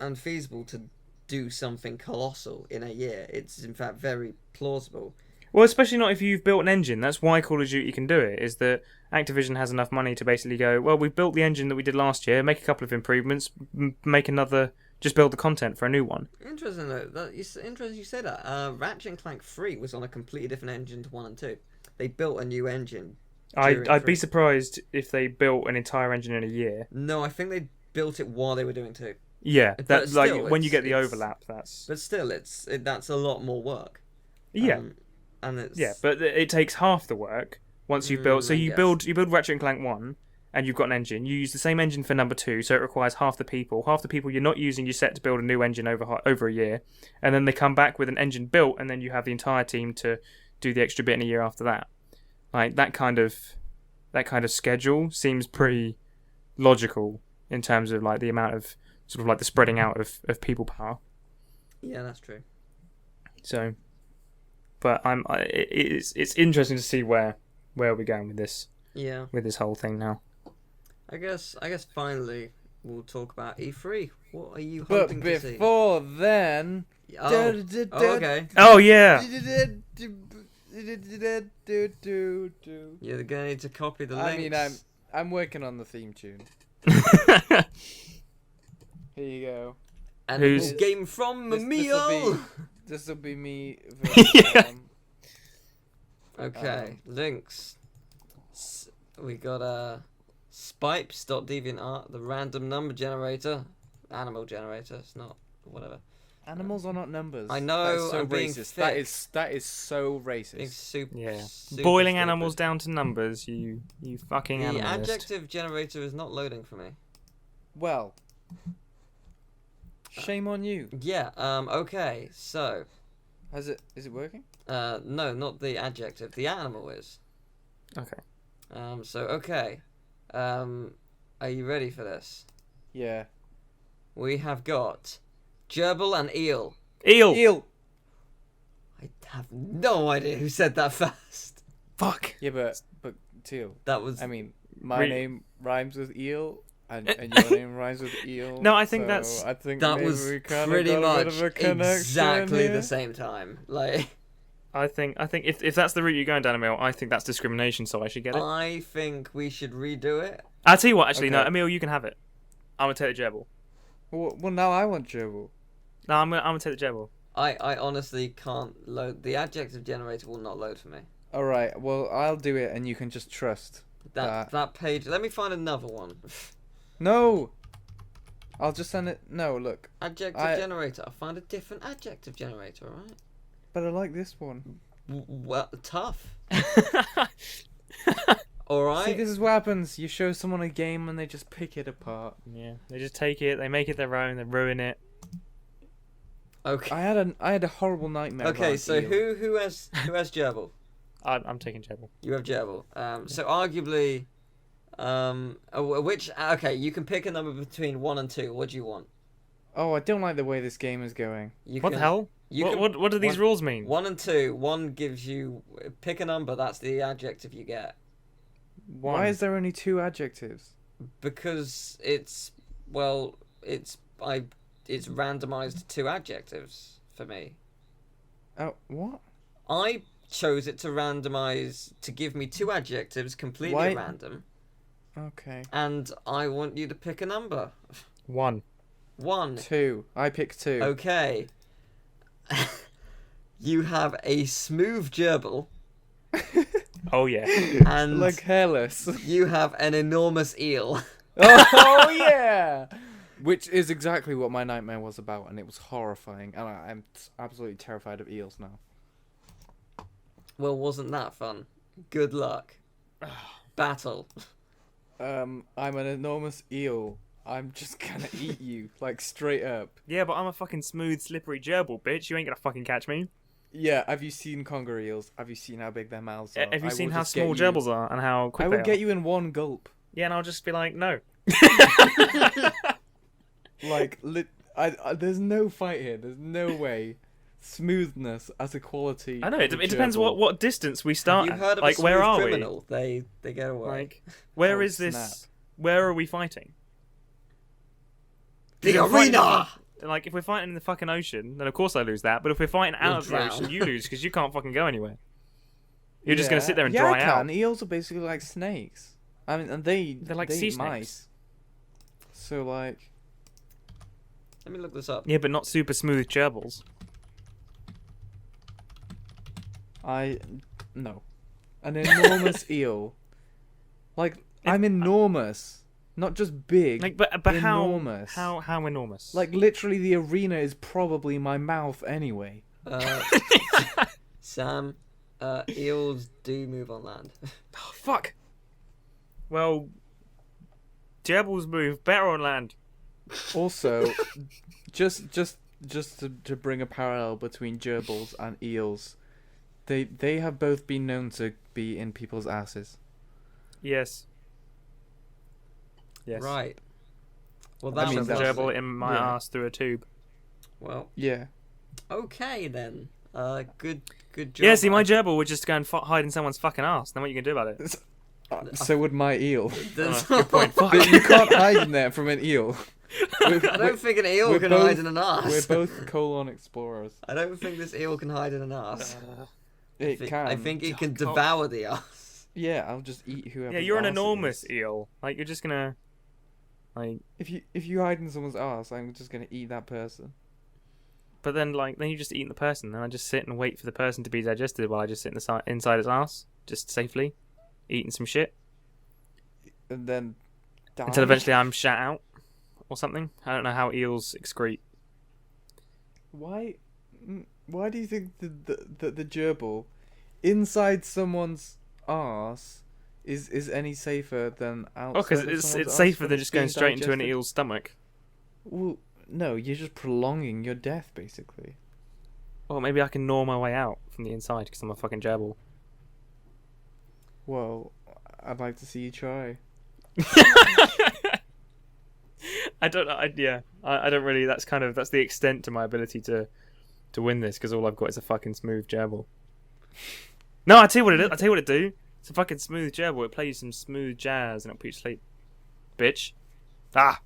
unfeasible to do something colossal in a year. It's in fact very plausible. Well, especially not if you've built an engine. That's why Call of Duty can do it. Is that Activision has enough money to basically go, well, we've built the engine that we did last year, make a couple of improvements, make another, just build the content for a new one. Interesting though. Interesting you say that. Ratchet and Clank 3 was on a completely different engine to 1 and 2. They built a new engine. during I'd 3. be surprised if they built an entire engine in a year. No, I think they built it while they were doing 2. Yeah, But that like still, when you get the it's- overlap, that's But still, that's a lot more work. yeah. And it's Yeah, but it takes half the work once you've built. So I you guess. build Ratchet and Clank 1, and you've got an engine. You use the same engine for number 2, so it requires half the people. Half the people you're not using, you set to build a new engine over a year, and then they come back with an engine built, and then you have the entire team to do the extra bit in a year after that. Like that kind of schedule seems pretty logical in terms of like the amount of sort of like the spreading out of people power. Yeah, that's true. So, but it's interesting to see where we're going with this Yeah. whole thing now. I guess finally we'll talk about E3. What are you But hoping to see? before then, Oh, okay. Oh yeah, You're gonna need to copy the I links. mean, I'm working on the theme tune. Here you go. And Who's- it game from This- Meal. This will be me. Yeah. Okay, links. We got spipes.deviantart, the random number generator, animal generator. It's not whatever. Animals are not numbers. I know, That is so I'm being racist. thick. That is so Big racist. super. yeah. super Boiling stupid. animals down to numbers. You fucking The animalist. adjective generator is not loading for me. Well, shame on you. Yeah. Okay. So. Is it working? No, not the adjective. The animal is. Okay. Okay. Are you ready for this? Yeah. We have got gerbil and eel. Eel. Eel. I have no idea who said that fast. Fuck. Yeah, but teal. That was. I mean, my Re- name rhymes with eel, and your name rhymes with eel. No, I think so that's- I think that maybe was we kinda pretty got a much bit of a connection exactly here. the same time. Like, I think if that's the route you're going down, Emil, I think that's discrimination. So I should get it. I think we should redo it. I'll tell you what. Actually, no, Okay. Emil, you can have it. I'm gonna take the gerbil. Well, now I want gerbil. No, I'm gonna take the gerbil. I honestly can't load. The adjective generator will not load for me. All right. Well, I'll do it, and you can just trust. That page. Let me find another one. No! I'll just send it. No, look. Adjective generator. I'll find a different adjective generator, alright? But I like this one. Well, tough. See, Alright? this is what happens. You show someone a game and they just pick it apart. Yeah, they just take it, they make it their own, they ruin it. Okay. I had a horrible nightmare. Okay, about so eel. who has gerbil? I'm taking Jebel. You have gerbil. So arguably, which okay, you can pick a number between 1 and 2. What do you want? Oh, I don't like the way this game is going. What the hell? What do these rules mean? 1 and 2. 1 gives you pick a number. That's the adjective you get. Why is there only 2 adjectives? Because it's randomized 2 adjectives for me. Oh, what? I chose it to randomize to give me 2 adjectives completely random. Okay. And I want you to pick a number. 1. 1. 2. I picked 2. Okay. You have a smooth gerbil. Oh yeah. And like hairless. you have an enormous eel. Oh yeah. Which is exactly what my nightmare was about, and it was horrifying. And I'm absolutely terrified of eels now. Well, wasn't that fun? Good luck. Battle. I'm an enormous eel. I'm just gonna eat you, like straight up. Yeah, but I'm a fucking smooth, slippery gerbil, bitch. You ain't gonna fucking catch me. Yeah, have you seen conger eels? Have you seen how big their mouths are? Have you seen will how just get small you- gerbils are and how quick I they will are? get you in one gulp. Yeah, and I'll just be like, no. Like, there's no fight here. There's no way. Smoothness as a quality. I know, of it a depends gerbil. what distance we start You at. heard of Like, a where smooth are criminal? They get away. we? Like, where Oh, is this? snap. Where are we fighting? the If we're fighting arena. Like, if we're fighting in the fucking ocean, then of course I lose that. But if we're fighting out You'll of the drown. ocean, you lose because you can't fucking go anywhere. You're just gonna sit there and yeah, dry I can. out. Eels are basically like snakes. I mean, and they're like they sea eat snakes. mice. So like, Let me look this up. Yeah, but not super smooth gerbils. no, an enormous eel. Like, I'm enormous, not just big. Like, but enormous. how enormous? Like, literally, the arena is probably my mouth anyway. Sam, eels do move on land. oh, fuck. Well, gerbils move better on land. Also, just to bring a parallel between gerbils and eels, they have both been known to be in people's asses. Yes. Yes. Right. Well, I that mean, was Shove the that's- gerbil in my yeah. ass through a tube. well. Yeah. Okay then. Good job. Yeah, see, my gerbil would just go and hide in someone's fucking ass. Then what you gonna do about it? So would my eel. There's- Good point. Fuck. But you can't hide in there from an eel. I don't think an eel we're can both- hide in an ass. We're both colon explorers. I don't think this eel can hide in an ass. It can. I think it can God. devour the ass. Yeah, I'll just eat whoever. Yeah, you're an enormous eel. Like, you're just gonna... Like... If you hide in someone's ass, I'm just gonna eat that person. But then, like, then you just eat the person, and I just sit and wait for the person to be digested while I just sit inside his ass, just safely, eating some shit, And then die. until eventually I'm shat out, or something. I don't know how eels excrete. Why do you think the gerbil inside someone's ass is any safer than outside? Oh, because of it's someone's ass safer when than it's just going being straight into an digested? eel's stomach. Well, no, you're just prolonging your death, basically. Or maybe I can gnaw my way out from the inside because I'm a fucking gerbil. Well, I'd like to see you try. I don't. I don't really. That's the extent to my ability to win this because all I've got is a fucking smooth gerbil. No, I tell you what it is. I tell you what it do. It's a fucking smooth gerbil. It plays some smooth jazz and it'll put you to sleep. Bitch. Ah.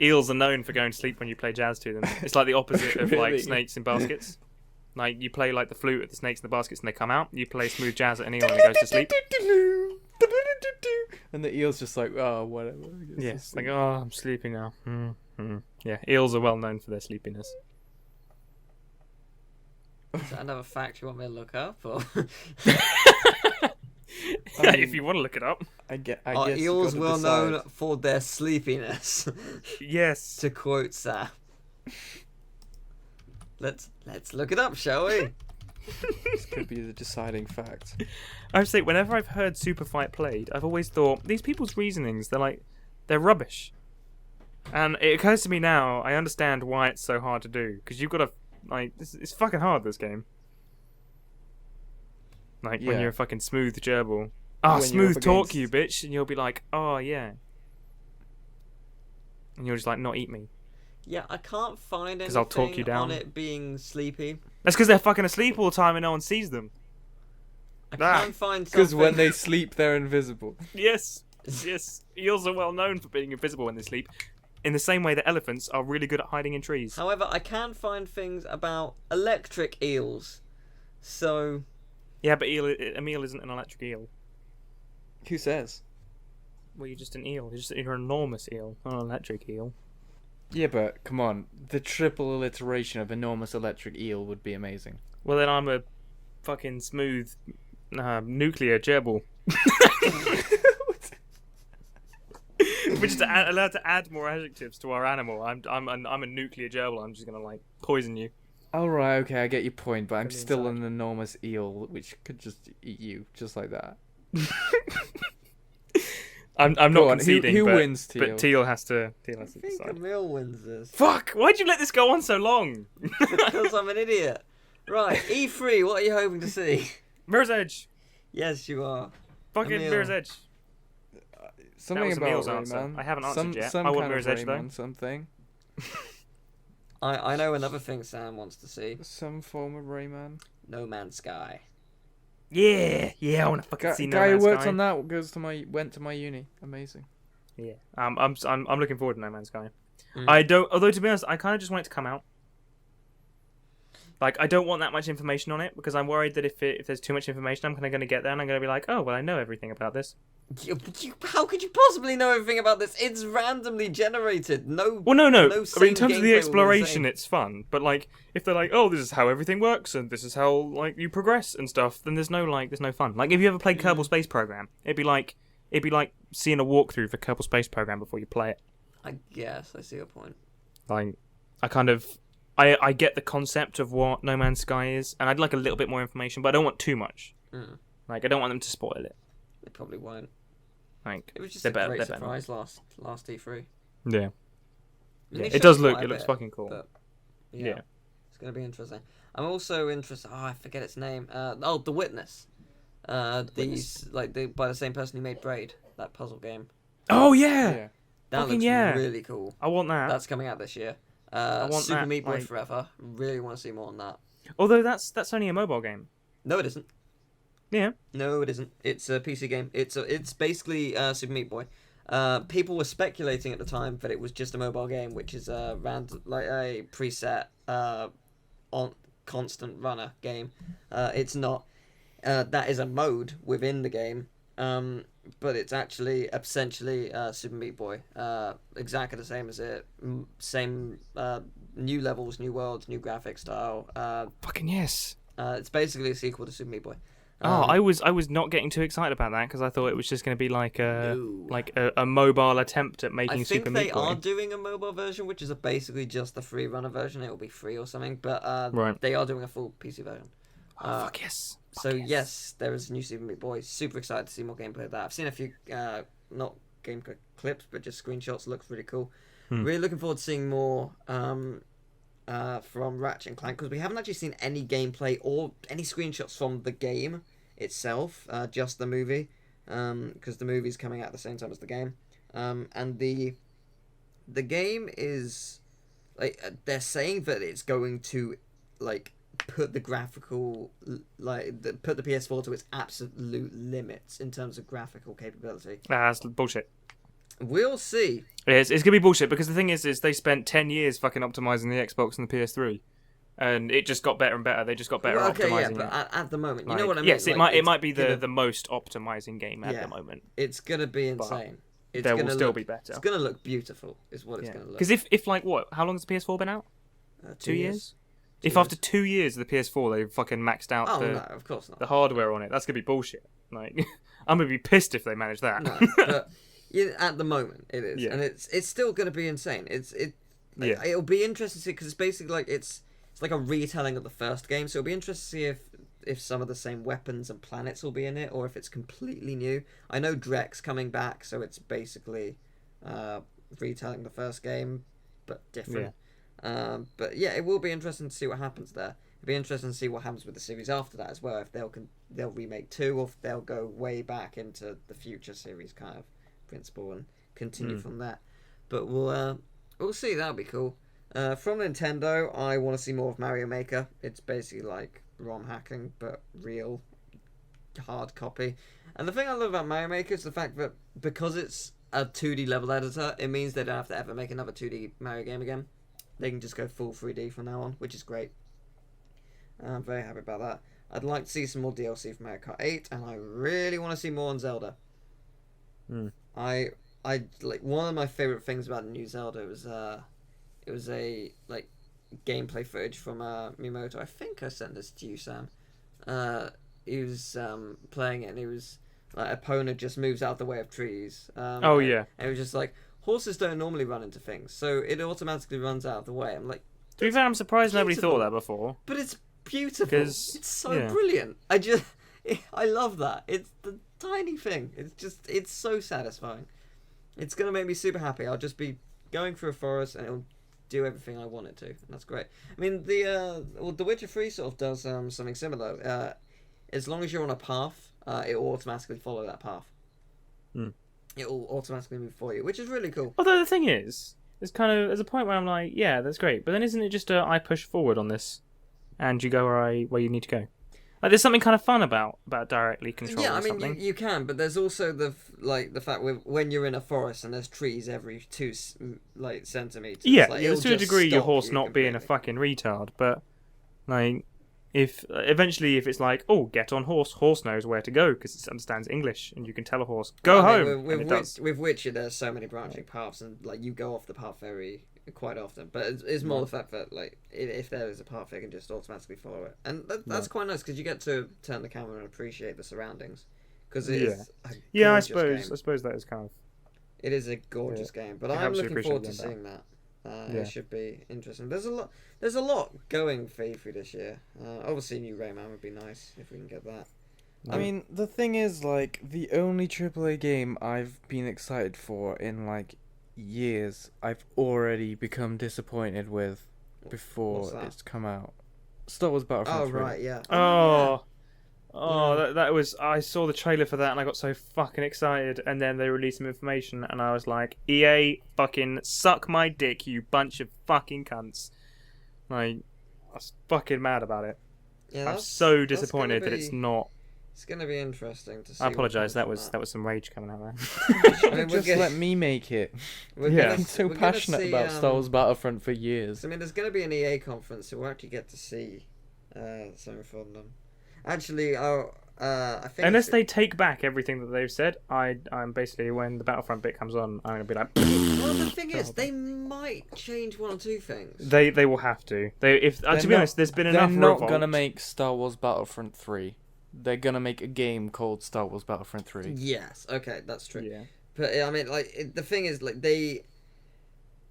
Eels are known for going to sleep when you play jazz to them. It's like the opposite of like Really? snakes in baskets. Like you play like the flute at the snakes in the baskets and they come out. You play smooth jazz at an eel and it goes to sleep. And the eel's just like, oh, whatever. I guess Yeah, I'll it's like, sleep. oh, I'm sleeping now. Yeah, eels are well known for their sleepiness. Is that another fact you want me to look up? Or? mean, if you want to look it up. I Are guess you eels gotta well decide. known for their sleepiness? Yes. To quote Sam. Let's look it up, shall we? This could be the deciding fact. I would say, whenever I've heard Super Fight played, I've always thought, these people's reasonings, they're rubbish. And it occurs to me now, I understand why it's so hard to do. Because you've got to, it's fucking hard, this game. When Yeah. you're a fucking smooth gerbil. Ah, When you're smooth up talk, against- you bitch. And you'll be like, oh, yeah. And you'll just like, not eat me. Yeah, I can't find 'Cause I'll talk you anything down. on it being sleepy. That's because they're fucking asleep all the time and no one sees them. I Ah. can't find something. Because when they sleep, they're invisible. Yes. Yes. Eels are well known for being invisible when they sleep. In the same way that elephants are really good at hiding in trees. However, I can find things about electric eels. So, Yeah, but an eel isn't an electric eel. Who says? Well, you're just an eel. You're an enormous eel, not an electric eel. Yeah, but come on. The triple alliteration of enormous electric eel would be amazing. Well, then I'm a fucking smooth nuclear gerbil. We're just allowed to add more adjectives to our animal. I'm a nuclear gerbil. I'm just gonna poison you. Alright, okay, I get your point, but I'm From the still inside. an enormous eel which could just eat you, just like that. I'm Go not on, conceding. who but, wins, Teal? But Teal has to I think decide. Emil wins this. Fuck! Why'd you let this go on so long? Because I'm an idiot. Right, E3, what are you hoping to see? Mirror's Edge. Yes, you are. Fucking Emil. Mirror's Edge. Something was about Emil's answer. Rayman. I haven't answered yet. Some I want kind Mirror's of Edge, though. Rayman, something. I know another thing Sam wants to see. Some form of Rayman. No Man's Sky. Yeah, I want to fucking see No Guy who Man's worked Sky. on that went to my uni. Amazing. Yeah, I'm looking forward to No Man's Sky. Mm. I don't. Although to be honest, I kind of just want it to come out. I don't want that much information on it because I'm worried that if there's too much information, I'm kind of going to get there and I'm going to be like, oh well, I know everything about this. How could you possibly know everything about this? It's randomly generated. No. Well, no. I mean, in sane terms of gameplay the will exploration, be it's fun. But if they're like, oh, this is how everything works and this is how you progress and stuff, then there's no fun. If you ever played Kerbal Space Program, it'd be like seeing a walkthrough for Kerbal Space Program before you play it. I guess I see your point. I get the concept of what No Man's Sky is, and I'd like a little bit more information, but I don't want too much. Mm. I don't want them to spoil it. They probably won't. It was just they're a better- great they're better. surprise last E3. Yeah. I mean, Yeah, it it does showed look. quite It a looks bit, fucking cool. But Yeah. it's gonna be interesting. I'm also interested. Oh, I forget its name. The Witness. These by the same person who made Braid, that puzzle game. Oh yeah. Yeah. That Fucking looks yeah. really cool. I want that. That's coming out this year. want Super that, Meat Boy Forever. Really want to see more on that. Although that's only a mobile game. No, it isn't. Yeah. No, it isn't. It's a PC game. It's basically Super Meat Boy. People were speculating at the time that it was just a mobile game, which is a preset on constant runner game. It's not. That is a mode within the game. But it's actually essentially Super Meat Boy. Exactly the same as it. Same new levels, new worlds, new graphic style. Fucking yes. It's basically a sequel to Super Meat Boy. I was not getting too excited about that because I thought it was just going to be No. a mobile attempt at I making think Super they Meat Boy. are doing a mobile version, which is basically just the free runner version. It will be free or something, but Right. they are doing a full PC version. Oh, fuck yes. So yes, there is a new Super Meat Boy. Super excited to see more gameplay of that. I've seen a few, not gameplay clips, but just screenshots. Looks really cool. Really looking forward to seeing more from Ratchet and Clank because we haven't actually seen any gameplay or any screenshots from the game itself. Just the movie, because the movie's coming out at the same time as the game. And the game is they're saying that it's going to put the graphical put the PS4 to its absolute limits in terms of graphical capability. That's bullshit. We'll see. It's gonna be bullshit because the thing is they spent 10 years fucking optimizing the Xbox and the PS3, and it just got better and better. They just got better at Okay, yeah, optimizing but it. at the moment, you know what I mean. Yes, it might be gonna, the most optimizing game at Yeah. the moment. It's gonna be insane. It's There will gonna still look, be better. It's gonna look beautiful. Is what it's gonna look. Because if what? How long has the PS4 been out? 2 years. If years. after 2 years of the PS4 they've fucking maxed out Oh the no, of course not. hardware on it, that's gonna be bullshit. Like, I'm gonna be pissed if they manage that. No, but at the moment it is, Yeah. and it's still going to be insane. It'll be interesting to see because it's basically like it's like a retelling of the first game. So it'll be interesting to see if some of the same weapons and planets will be in it, or if it's completely new. I know Drek's coming back, so it's basically retelling the first game, but different. But yeah, it will be interesting to see what happens there. It'll be interesting to see what happens with the series after that as well. If they'll remake 2, or if they'll go way back into the future series kind of principle and continue from that. But we'll see. That'll be cool. From Nintendo, I want to see more of Mario Maker. It's basically like ROM hacking, but real hard copy. And the thing I love about Mario Maker is the fact that because it's a 2D level editor, it means they don't have to ever make another 2D Mario game again. They can just go full 3D from now on, which is great. I'm very happy about that. I'd like to see some more DLC for Mario Kart 8, and I really want to see more on Zelda. I like one of my favorite things about the new Zelda was it was a like gameplay footage from Miyamoto. I think I sent this to you, Sam. He was playing it, and he was like, Epona just moves out the way of trees. And it was just like, horses don't normally run into things, so it automatically runs out of the way. I'm like, to be fair, I'm surprised nobody beautiful. thought that before. But it's beautiful. Because, it's so brilliant. I love that. It's the tiny thing. It's so satisfying. It's gonna make me super happy. I'll just be going through a forest and it'll do everything I want it to. That's great. I mean, The Witcher 3 sort of does something similar. As long as you're on a path, it will automatically follow that path. It will automatically move for you, which is really cool. Although the thing is, there's a point where I'm like, yeah, that's great. But then isn't it just I push forward on this, and you go where you need to go? Like, there's something kind of fun about directly controlling something. Yeah, I mean, you can, but there's also the fact when you're in a forest and there's trees every 2 centimeters. Yeah, like, to a degree, your horse not completely. being a fucking retard, but like, if eventually if it's like, oh, get on horse knows where to go because it understands English, and you can tell a horse go home. With Witcher, there's so many branching paths, and like you go off the path quite often. But it's more the fact that like if there is a path, they can just automatically follow it, and that's quite nice because you get to turn the camera and appreciate the surroundings. Because it is I game. suppose that is kind of. It is a gorgeous game, but I'm looking forward to seeing that. It should be interesting. There's a lot going for E3 this year. Obviously, new Rayman would be nice if we can get that. I mean, the thing is, like, the only AAA game I've been excited for in like years, I've already become disappointed with before it's come out. Star Wars Battlefront 3. Right, yeah. That was. I saw the trailer for that and I got so fucking excited, and then they released some information and I was like, EA, fucking suck my dick, you bunch of fucking cunts. Like, I was fucking mad about it. Yeah, I'm so disappointed that it's not. It's gonna be interesting to see. I apologise. That was some rage coming out there. I mean, just let me make it. I'm so passionate about Star Wars Battlefront for years. I mean, there's gonna be an EA conference, so we'll actually get to see something from them. Actually, I think unless they take back everything that they've said, I'm basically, when the Battlefront bit comes on, I'm gonna be like. Well, the thing is, they might change 1 or 2 things. They will have to. To be honest, there's been enough. They're not gonna make Star Wars Battlefront 3. They're gonna make a game called Star Wars Battlefront 3. Yes, okay, that's true. Yeah. But I mean, like, the thing is, like, they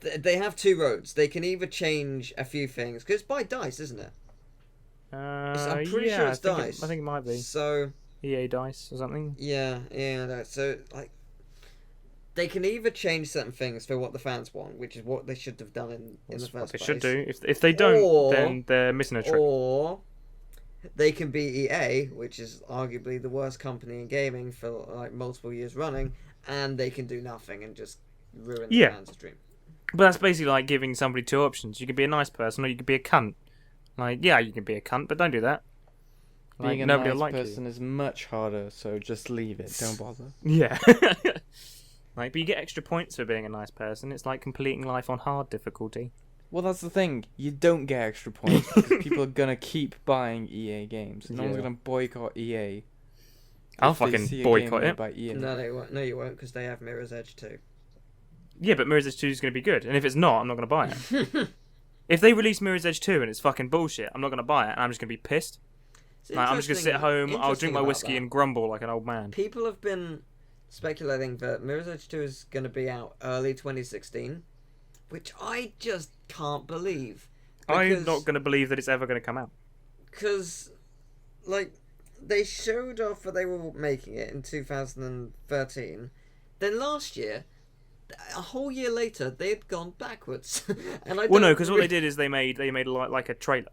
have 2 roads. They can either change a few things because it's by DICE, isn't it? I'm pretty sure it's DICE. I think it might be. So EA DICE or something. Yeah. No, so like, they can either change certain things for what the fans want, which is what they should have done in the first place. They should do. If they don't, then they're missing a trick. Or they can be EA, which is arguably the worst company in gaming for like multiple years running, and they can do nothing and just ruin the fans' dream. But that's basically like giving somebody 2 options. You could be a nice person, or you could be a cunt. Like, yeah, you can be a cunt, but don't do that. Being a nice person is much harder, so just leave it. Don't bother. Yeah. Like, but you get extra points for being a nice person. It's like completing life on hard difficulty. Well, that's the thing. You don't get extra points because people are gonna keep buying EA games. No one's gonna boycott EA. I'll fucking boycott it. By EA. No, they won't. No, you won't, because they have Mirror's Edge too. Yeah, but Mirror's Edge 2 is going to be good, and if it's not, I'm not going to buy it. If they release Mirror's Edge 2 and it's fucking bullshit, I'm not going to buy it, and I'm just going to be pissed. Like, I'm just gonna sit at home. I'll interesting drink my about whiskey that. and grumble like an old man. People have been speculating that Mirror's Edge 2 is going to be out early 2016, which I just can't believe. I'm not gonna believe that it's ever gonna come out. Because, like, they showed off that they were making it in 2013. Then last year, a whole year later, they had gone backwards. And I Well, no, don't because what they did is they made like a trailer.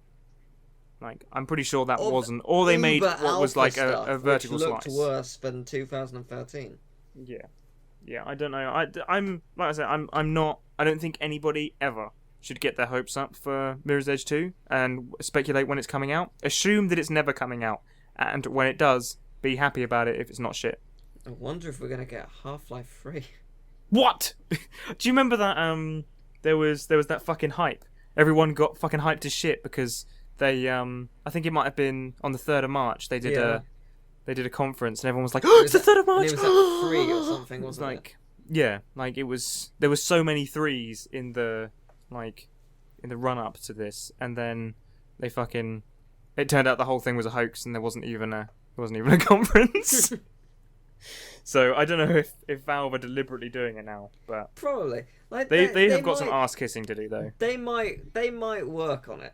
Like, I'm pretty sure that Of wasn't, or they made Uber what was alpha like stuff, a vertical which looked slice. worse than 2013. Yeah. I don't know. I'm like I said, I'm not. I don't think anybody ever should get their hopes up for Mirror's Edge 2 and speculate when it's coming out. Assume that it's never coming out, and when it does, be happy about it if it's not shit. I wonder if we're going to get Half-Life 3. What? Do you remember that? There was that fucking hype. Everyone got fucking hyped as shit because they I think it might have been on the 3rd of March. They did a conference and everyone was like, "Oh, it's the 3rd of March." And it was at 3 or something, It was wasn't like, yeah, like it was. There was so many threes in the run up to this, and then they fucking. It turned out the whole thing was a hoax, and there wasn't even a conference. So I don't know if Valve are deliberately doing it now, but Probably. Like they have got might, some ass kissing to do though. They might work on it.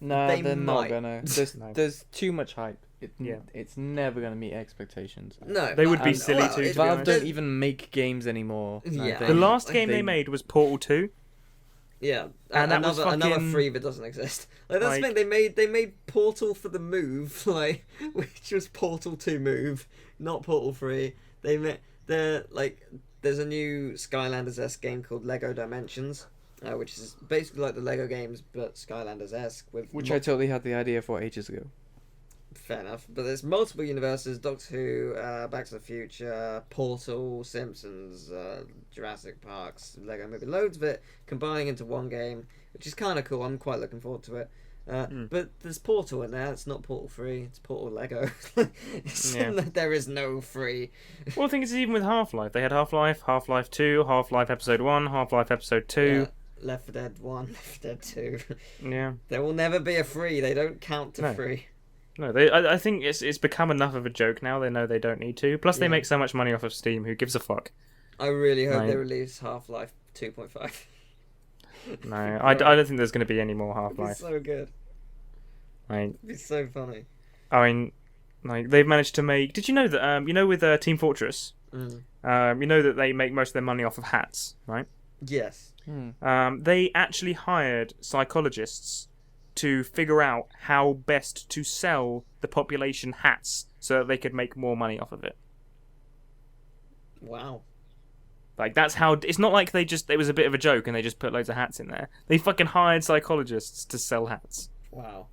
No, They they're might. not gonna. No. There's too much hype. Yeah. It's never gonna meet expectations. No, They would be And, silly too, to be Valve honest. don't even make games anymore. Yeah. The last I game they think- made was Portal 2. Yeah, And that was another fucking- 3 that doesn't exist. Like that's the like- thing. They made Portal for the Move, like which was Portal 2 Move, not Portal 3. They made there's a new Skylanders-esque game called Lego Dimensions, which is basically like the Lego games but Skylanders-esque with Which I totally had the idea for ages ago. Fair enough, but there's multiple universes: Doctor Who, Back to the Future, Portal, Simpsons, Jurassic Parks, Lego Movie, loads of it combining into one game, which is kind of cool. I'm quite looking forward to it. But there's Portal in there. It's not Portal 3. It's Portal Lego. Yeah. There is no 3. Well, the thing is, even with Half-Life, they had Half-Life, Half-Life 2, Half-Life Episode 1, Half-Life Episode 2. Yeah, Left 4 Dead 1, Left 4Dead 2. Yeah. There will never be a 3. They don't count to No. 3. No, I think it's become enough of a joke now. They know they don't need to. Plus, they Yeah. make so much money off of Steam. Who gives a fuck? I really hope Right. they release Half-Life 2.5. No, I don't think there's going to be any more It'd be Half-Life. so good. Like, It'd be so funny. I mean, like they've managed to make. Did you know that? You know, with Team Fortress, Mm. you know that they make most of their money off of hats, right? Yes. They actually hired psychologists to figure out how best to sell the population hats so that they could make more money off of it. Wow. Like, that's how... It's not like it was a bit of a joke and they just put loads of hats in there. They fucking hired psychologists to sell hats. Wow.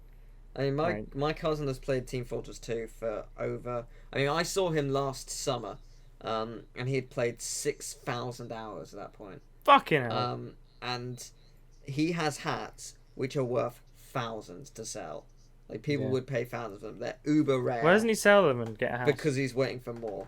I mean, Right. my cousin has played Team Fortress 2 for over... I mean, I saw him last summer, and he had played 6,000 hours at that point. Fucking hell. And he has hats which are worth thousands to sell. Like, people Yeah. would pay thousands for them. They're uber rare. Why doesn't he sell them and get a house? Because he's waiting for more.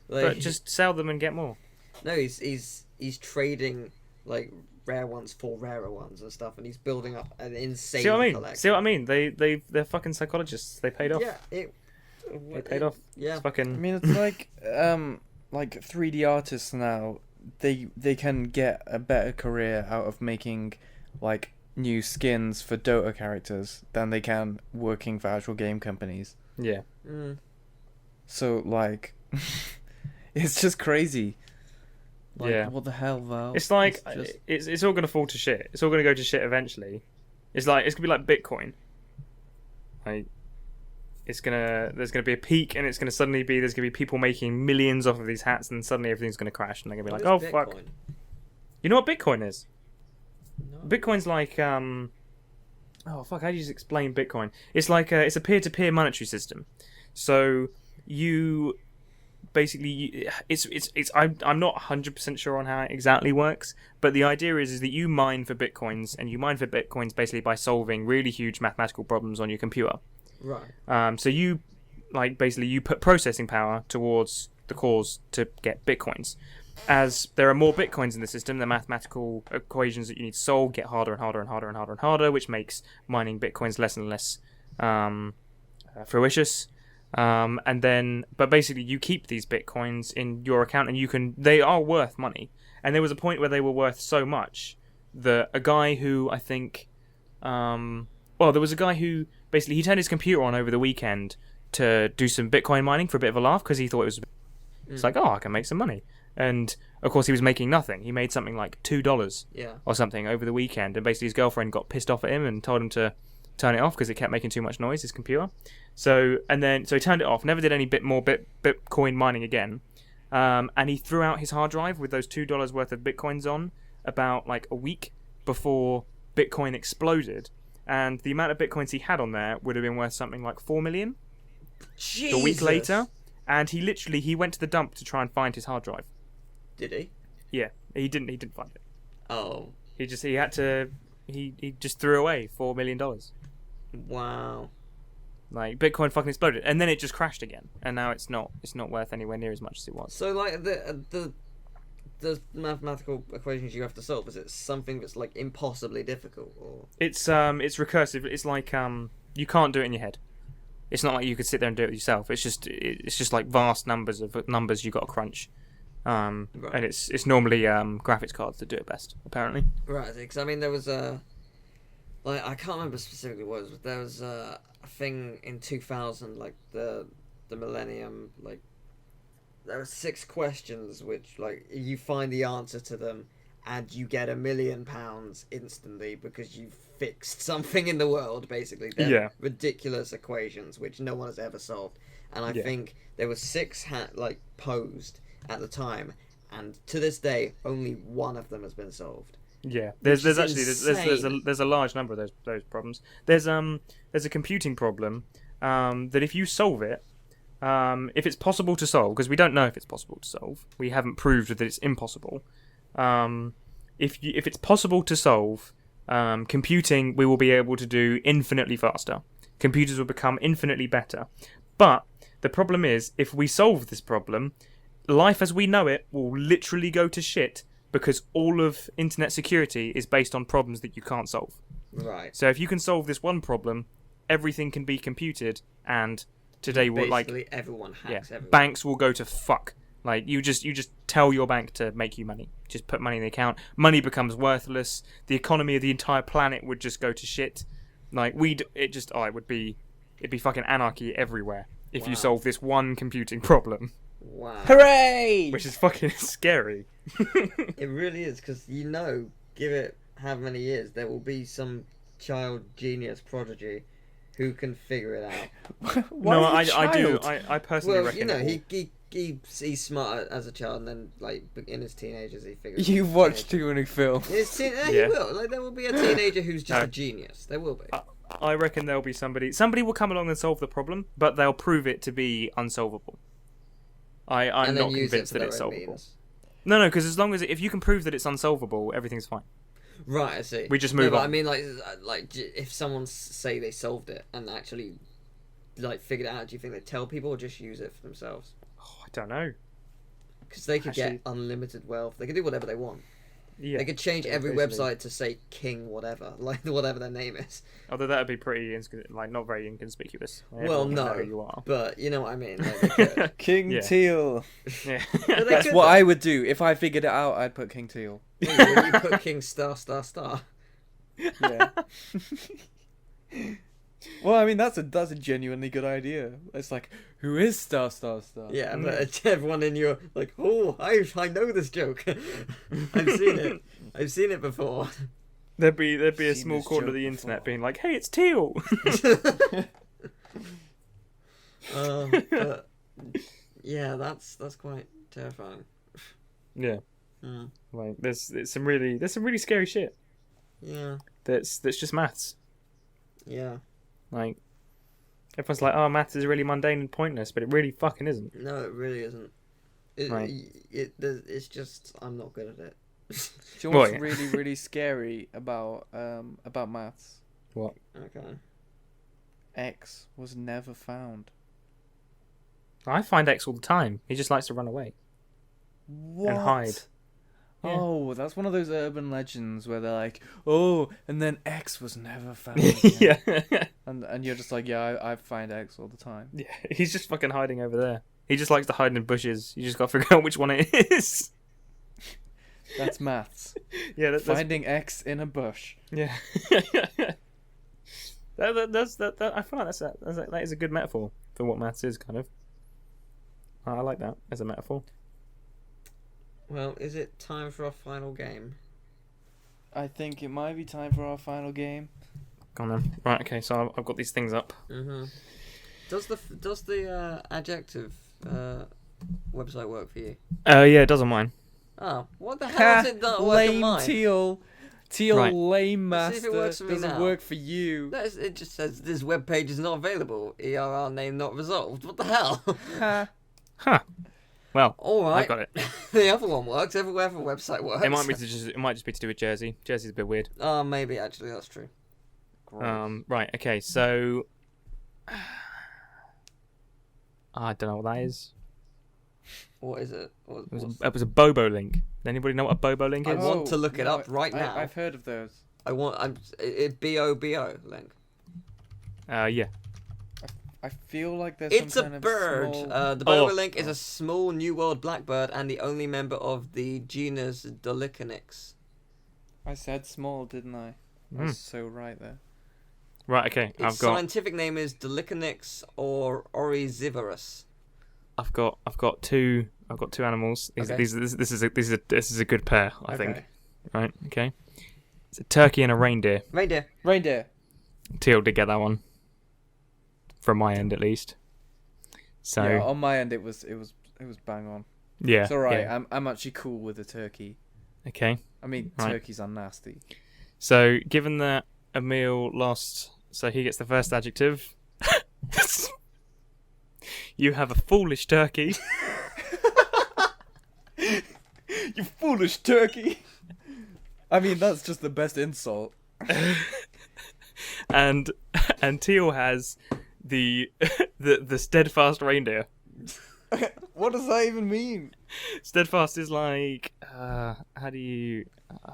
But just sell them and get more. No, he's trading, like, rare ones for rarer ones and stuff, and he's building up an insane See what I mean? collection. See what I mean? They're fucking psychologists. They paid off. Yeah, They paid off. Yeah. It's fucking... I mean, it's like 3D artists now. They can get a better career out of making like new skins for Dota characters than they can working for actual game companies. Yeah. Mm. So like, it's just crazy. Like, Yeah. What the hell, Val? It's like just... it's all gonna fall to shit. It's all gonna go to shit eventually. It's gonna be like Bitcoin. Like there's gonna be a peak, and there's gonna be people making millions off of these hats, and suddenly everything's gonna crash, and they're gonna be like, oh What is fuck. Bitcoin? You know what Bitcoin is? No. Bitcoin's like oh fuck, how do you just explain Bitcoin? It's like it's a peer-to-peer monetary system. So you basically I'm not 100% sure on how it exactly works, but the idea is that you mine for bitcoins, and you mine for bitcoins basically by solving really huge mathematical problems on your computer. Right. So you basically you put processing power towards the cause to get bitcoins. As there are more bitcoins in the system, the mathematical equations that you need to solve get harder and harder and harder and harder and harder, which makes mining bitcoins less and less fruitious. But basically, you keep these bitcoins in your account, and they are worth money. And there was a point where they were worth so much that a guy who I think, there was a guy who basically he turned his computer on over the weekend to do some Bitcoin mining for a bit of a laugh because he thought it was. It's like, I can make some money, and of course he was making nothing. He made something like $2 or something over the weekend, and basically his girlfriend got pissed off at him and told him to turn it off because it kept making too much noise, his computer. So he turned it off, never did any more Bitcoin mining again, and he threw out his hard drive with those $2 worth of Bitcoins on about like a week before Bitcoin exploded, and the amount of Bitcoins he had on there would have been worth something like 4 million. Jesus. A week later, and he went to the dump to try and find his hard drive. Did he? Yeah, he didn't find it. Oh. He just threw away $4 million. Wow. Like Bitcoin fucking exploded, and then it just crashed again, and now it's not worth anywhere near as much as it was. So like the mathematical equations you have to solve, is it something that's like impossibly difficult, or It's recursive. It's like you can't do it in your head. It's not like you could sit there and do it yourself. It's just like vast numbers of numbers you got to crunch. Right. And it's normally graphics cards that do it best, apparently. Right, because I mean there was I can't remember specifically what it was, but there was a thing in 2000, like the millennium, like there were 6 questions which like you find the answer to them and you get £1 million instantly because you fixed something in the world. Basically, they're ridiculous equations which no one has ever solved, and I think there were 6 posed at the time, and to this day only one of them has been solved. Yeah, there's a large number of those problems. There's a computing problem that if you solve it, if it's possible to solve, because we don't know if it's possible to solve, we haven't proved that it's impossible. If it's possible to solve, computing we will be able to do infinitely faster. Computers will become infinitely better. But the problem is, if we solve this problem, life as we know it will literally go to shit because all of internet security is based on problems that you can't solve. Right. So if you can solve this one problem, everything can be computed, and today will basically everyone hacks everyone. Banks will go to fuck. Like you just tell your bank to make you money. Just put money in the account. Money becomes worthless. The economy of the entire planet would just go to shit. Like it'd be fucking anarchy everywhere if you solve this one computing problem. Wow. Hooray! Which is fucking scary. It really is, because give it how many years, there will be some child genius prodigy who can figure it out. I personally reckon. Well, he's smart as a child, and then like in his teenagers he figures. You've watched too many films. He will. Like there will be a teenager who's just a genius. There will be. I reckon there'll be somebody will come along and solve the problem, but they'll prove it to be unsolvable. I'm not convinced that it's solvable. No, because if you can prove that it's unsolvable, everything's fine. Right, I see. We just move on. I mean, like if someone say they solved it and actually like figured it out, do you think they tell people or just use it for themselves? Oh, I don't know. Because they could get unlimited wealth. They could do whatever they want. Yeah. They could change every website to say King whatever, like whatever their name is. Although that would be pretty not very inconspicuous. Well, no, you are. But you know what I mean. Like, they could. King Teal. Yeah. That's what I would do if I figured it out. I'd put King Teal. You put King star. Yeah. Well, I mean that's a genuinely good idea. It's like, who is star? Yeah, but everyone in your like, oh, I know this joke. I've seen it before. There'd be a small corner of the internet being like, hey, it's Teal. But yeah, that's quite terrifying. Yeah. Like there's some really scary shit. Yeah. That's just maths. Yeah. Like everyone's like, oh, maths is really mundane and pointless, but it really fucking isn't. No, it really isn't. It's just I'm not good at it. Do you know what's really, really scary about maths? What? Okay. X was never found. I find X all the time. He just likes to run away. What? And hide. Yeah. Oh, that's one of those urban legends where they're like, oh, and then X was never found again. Yeah. And you're just like, yeah, I find X all the time. Yeah, he's just fucking hiding over there. He just likes to hide in bushes. You just got to figure out which one it is. That's maths. Yeah, that's Finding X in a bush. yeah. That's I feel like that is a good metaphor for what maths is, kind of. I like that as a metaphor. Well, is it time for our final game? I think it might be time for our final game. Go on then. Right, okay, so I've got these things up. Mm-hmm. Does the adjective website work for you? Yeah, it does on mine. Oh, what the hell is it not work on Lame mine? Tealgamemaster See if it works for me doesn't now. work for you. It just says this web page is not available. ERR name not resolved. What the hell? Ha. Huh. Well, All right. I got it. The other one works. Everywhere the website works. It might just be to do with Jersey. Jersey's a bit weird. Oh, maybe actually that's true. Right. Okay. So I don't know what that is. What is it? It was a Bobo link. Anybody know what a Bobo link I is? want to look it up right now. I've heard of those. It BOBO link. Yeah. I feel like there's It's some a kind bird. of small... The Bobo link is a small New World blackbird and the only member of the genus Dolichonyx. I said small, didn't I? I was so right there. Right. Okay. Its scientific name is Dolichonyx or Orizivorus. I've got two animals. Okay. This is a good pair, I think. Okay. Right. Okay. It's a turkey and a reindeer. Reindeer. Teal did get that one. From my end, at least. So Yeah, on my end it was bang on. yeah, It's alright. yeah. I'm actually cool with a turkey. Okay. I mean, Right. turkeys are nasty. So given that Emil lost, so he gets the first adjective. You have a foolish turkey. You foolish turkey! I mean, that's just the best insult. and Teal has the steadfast reindeer. What does that even mean? Steadfast is like how do you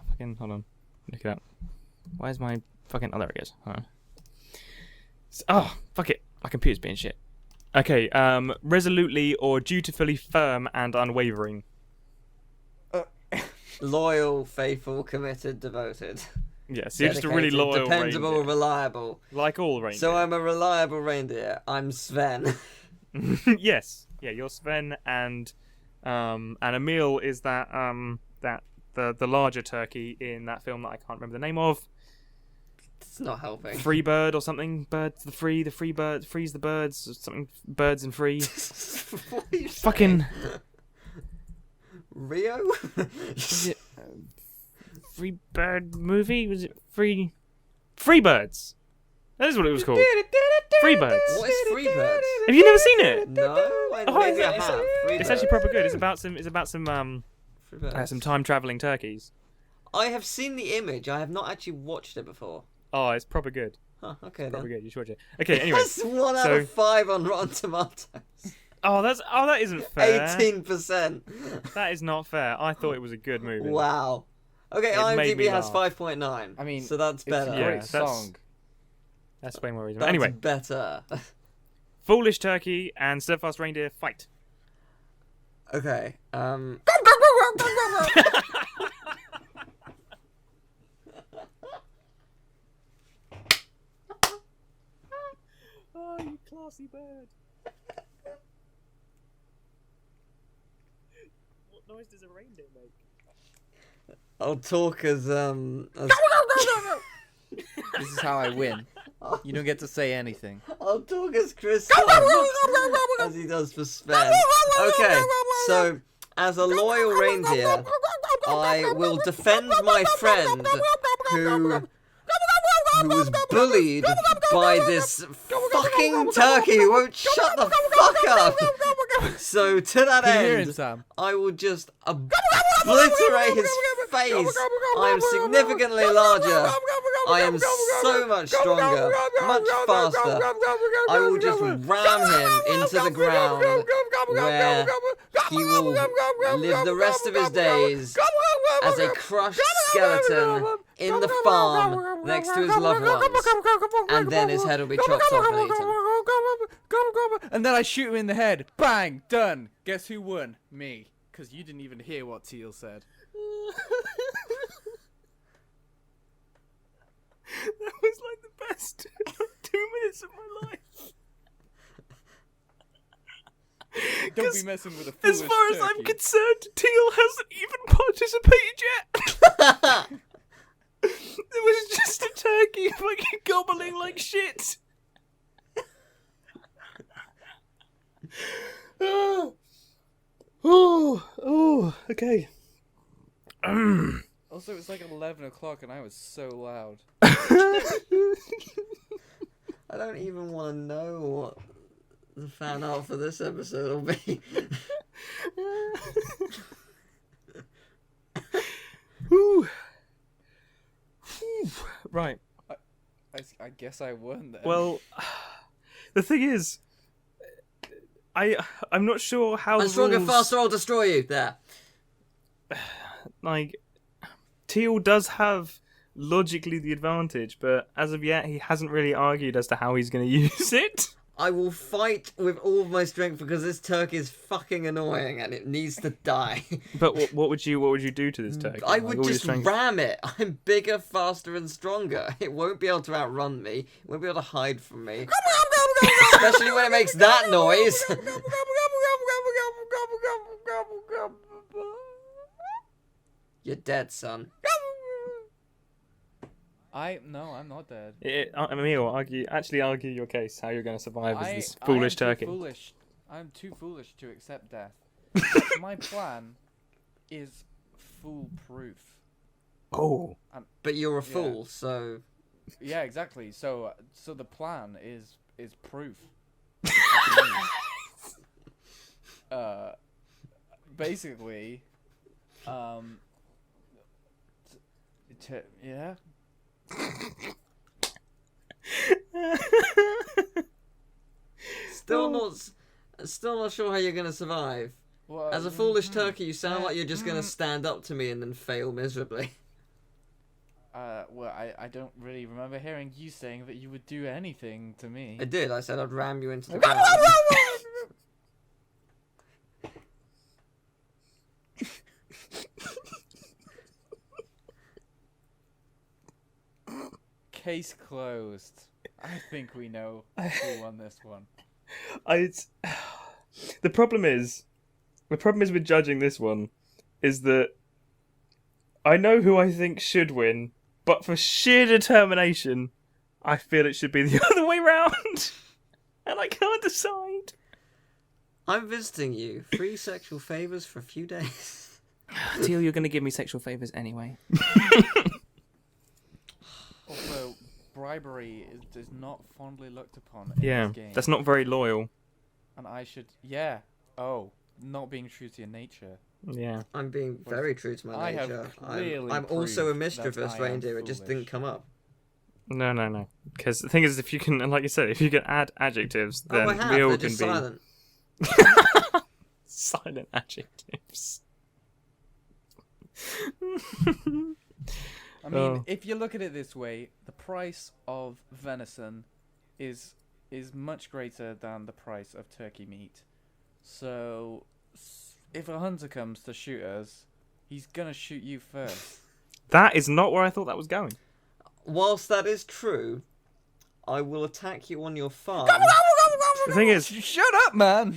fucking hold on, look it up. Where's my fucking there it goes. Hold on. Oh fuck it, my computer's being shit. Okay, resolutely or dutifully firm and unwavering. Loyal, faithful, committed, devoted. Yeah, so you're just a really loyal dependable, reindeer. reliable. Like all reindeer. So I'm a reliable reindeer. I'm Sven. Yes, yeah, you're Sven, and Emil is that the larger turkey in that film that I can't remember the name of. It's not helping. Free bird or something. Birds the free bird frees the birds or something. Birds and free. What are you Fucking saying? Rio? was it free bird movie? Was it free birds? That is what it was called. Free birds. What is Free Birds? Have you never seen it? No, maybe I have. It's actually proper good. It's about some Free Birds. some time traveling turkeys. I have seen the image. I have not actually watched it before. Oh, it's proper good. Huh, okay Proper then. good. You should watch it. Okay. Anyway. That's 1 out of 5 on Rotten Tomatoes. That isn't fair. 18%. That is not fair. I thought it was a good movie. Wow. Okay, It made me IMDb has laugh. 5.9. I mean, so that's It's a better. Yeah, great that's- song. That's way more reasonable. That's Anyway, better. foolish turkey and steadfast reindeer fight. Okay. Oh, you classy bird. What noise does a reindeer make? I'll talk as This is how I win. You don't get to say anything. I'll talk as Chris as he does for Sven. Okay, so as a loyal reindeer, I will defend my friend who was bullied by this fucking turkey who won't shut the fuck up. So to that Can you hear him, end, Sam? I will just obliterate his face. I am significantly larger. I am so much stronger, much faster. I will just ram him into the ground where he will live the rest of his days as a crushed skeleton in the farm next to his loved ones, and then his head will be chopped off and eaten. And then I shoot him in the head. Bang! Done. Guess who won? Me. Because you didn't even hear what Teal said. That was like the best 2 minutes of my life. Don't be messing with a foolish As far as I'm turkey. concerned, Teal hasn't even participated yet. It was just a turkey fucking gobbling like shit. Oh, okay. Also, it's like 11 o'clock and I was so loud. I don't even want to know what the fan art for this episode will be. Right. I guess I won then. Well, the thing is, I'm not sure how I'm the stronger, rules, faster, I'll destroy you. There. like, Teal does have logically the advantage, but as of yet, he hasn't really argued as to how he's going to use it. I will fight with all of my strength because this turkey is fucking annoying and it needs to die. But what would you do to this turkey? I Like, would all your just strength- ram it. I'm bigger, faster, and stronger. It won't be able to outrun me. It won't be able to hide from me. Especially when it makes that noise. You're dead, son. No, I'm not dead. Emil, argue your case. How you're going to survive as this I foolish am turkey? I'm too foolish to accept death. My plan is foolproof. Oh, But you're a fool, so... Yeah, exactly. So the plan is proof. Basically, yeah. Still not sure how you're gonna survive. Well, As a foolish turkey, you sound like you're just gonna stand up to me and then fail miserably. Well, I don't really remember hearing you saying that you would do anything to me. I did. I said I'd ram you into the ground. Case closed. I think we know who won this one. The problem is with judging this one is that I know who I think should win, but for sheer determination, I feel it should be the other way round, and I can't decide. I'm visiting you. Free sexual favors for a few days. Teal, you're going to give me sexual favors anyway. Also, bribery is not fondly looked upon in Yeah, this game. that's not very loyal. And I should... Yeah. Oh, not being true to your nature. Yeah. I'm being very true to my I have nature. clearly I'm also a proved mischievous that I am reindeer. It just didn't foolish. come up. No. Because the thing is, if you can, like you said, if you can add adjectives, then Oh, I have. we all They're can just be silent. silent adjectives. I mean, if you look at it this way, the price of venison is much greater than the price of turkey meat. So, if a hunter comes to shoot us, he's gonna shoot you first. That is not where I thought that was going. Whilst that is true, I will attack you on your farm. The thing is, Shut up, man!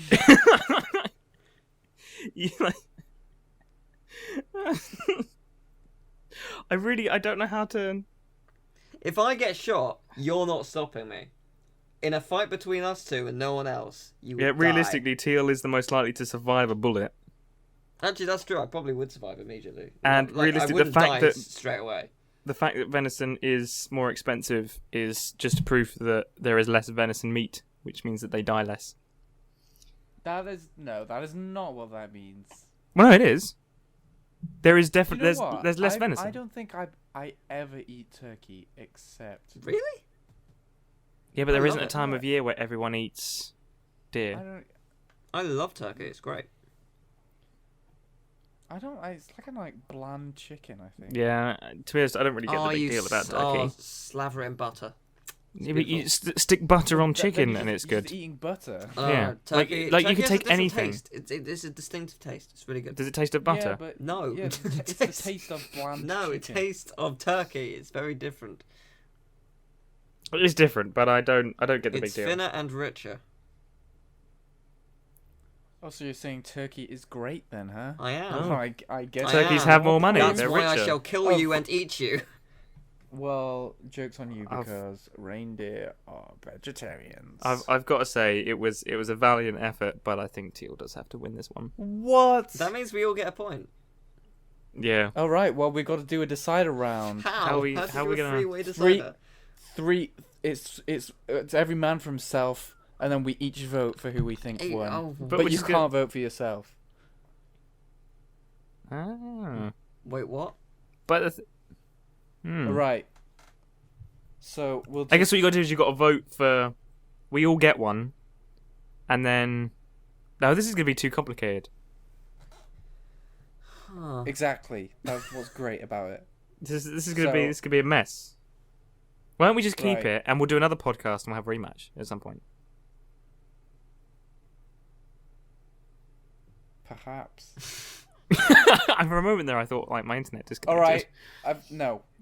you, like, I don't know how to. If I get shot, you're not stopping me. In a fight between us two and no one else, you will Yeah, die. realistically, Teal is the most likely to survive a bullet. Actually, that's true. I probably would survive immediately. And I realistically, the wouldn't fact die that- straight away. The fact that venison is more expensive is just proof that there is less venison meat, which means that they die less. That is not what that means. Well, no, it is. There is You know definitely what? there's less I venison. don't think I ever eat turkey except Really? Yeah, but there I isn't love a it. time of year where everyone eats I deer. don't. I love turkey. It's great. I don't. It's like a like bland chicken. I think. Yeah, to be honest, I don't really get the big deal about turkey. Slather it in butter. Yeah, but you stick butter on chicken and it's You're good. just eating butter. Yeah. Turkey, Like you turkey could has a take different anything. Taste. It's a distinctive taste. It's really good. Does it taste of butter? Yeah, but No. yeah, it's the taste of bland No, it chicken. tastes of turkey. It's very different. It is different, but I don't get the big It's deal. thinner and richer. Oh, so you're saying turkey is great then, huh? I am. Oh. I guess. I Turkeys am. have more money. That's They're why richer. I shall kill Oh, you and eat you. Well, joke's on you I've- because reindeer are vegetarians. I've got to say it was a valiant effort, but I think Teal does have to win this one. What? That means we all get a point. Yeah. All right. Well, we got to do a decider round. How? we- How how do we you do a gonna- three-way Three- decider? Three. It's every man for himself, and then we each vote for who we think Hey, won. oh, But But we're you just can't gonna- vote for yourself. Ah. wait, what? But All right. So we'll. I guess what you got to do is you got to vote for. We all get one, and then. No, this is gonna be too complicated. Huh. Exactly. That's what's great about it. This is So- gonna be a mess. Why don't we just keep Right. it and we'll do another podcast and we'll have a rematch at some point. Perhaps. For a moment there, I thought like my internet disconnected. All right.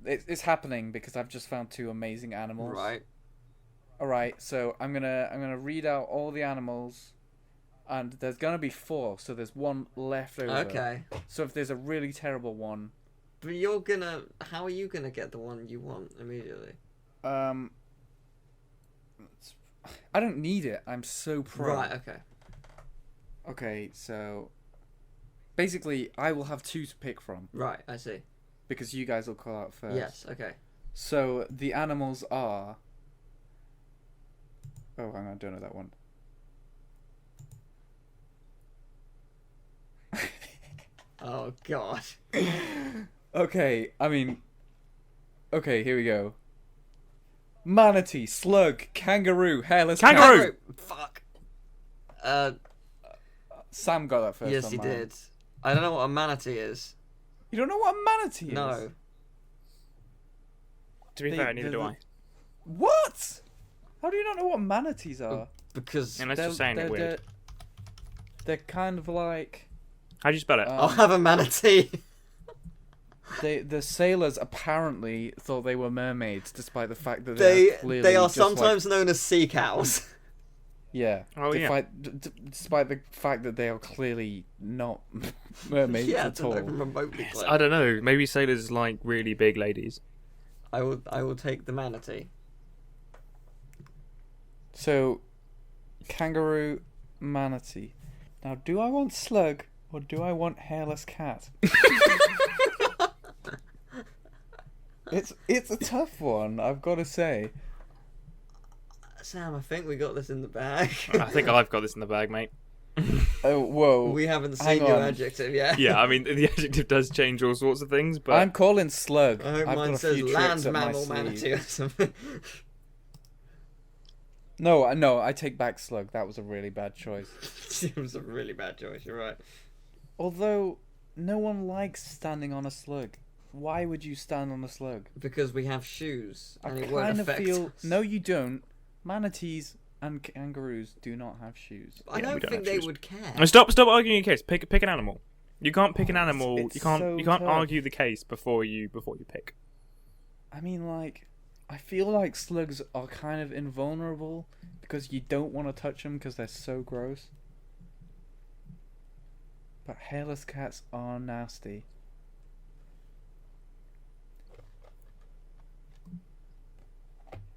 It's happening because I've just found two amazing animals. Right. All right. So I'm gonna read out all the animals, and there's gonna be four. So there's one left over. Okay. So if there's a really terrible one, But you're gonna. How are you gonna get the one you want immediately? I don't need it. I'm so pro. Right. Okay. Okay. So basically, I will have two to pick from Right. I see. because you guys will call out first. Yes. Okay. So the animals are. Oh, hang on, I don't know that one. Oh God. Okay, I mean. Okay, here we go. Manatee, slug, kangaroo, hairless Kangaroo! cat. Fuck. Sam got that first. Yes, on he mine. did. I don't know what a manatee is. You don't know what a manatee is? No. To be They- fair, neither they're do the- I. What? How do you not know what manatees are? Because Unless you're saying it weird. They're kind of like How do you spell it? I'll have a manatee. the sailors apparently thought they were mermaids, despite the fact that they are clearly they are just like- sometimes known as sea cows. yeah. Oh, yeah. Despite the fact that they are clearly not mermaids yeah, at they're not all. even remotely close. I don't know. Maybe sailors like really big ladies. I will take the manatee. So, kangaroo, manatee. Now, do I want slug or do I want hairless cat? It's a tough one, I've got to say. Sam, I think we got this in the bag. I think I've got this in the bag, mate. Oh, whoa. We haven't Hang seen your on. adjective yet. Yeah, I mean the adjective does change all sorts of things, but I'm calling slug. I hope I've mine got a says few land tricks up my mammal sleeve. manatee or something. No, I take back slug. That was a really bad choice. It was a really bad choice, you're right. Although, no one likes standing on a slug. Why would you stand on a slug? Because we have shoes, I and it won't kind of affect feel... us. No, you don't. Manatees and kangaroos do not have shoes. I Yeah, we don't don't think have they shoes. would care. And stop arguing your case. Pick an animal. You can't pick an animal. it's You can't so tough. argue the case before you pick. I mean, like, I feel like slugs are kind of invulnerable because you don't want to touch them because they're so gross. But hairless cats are nasty.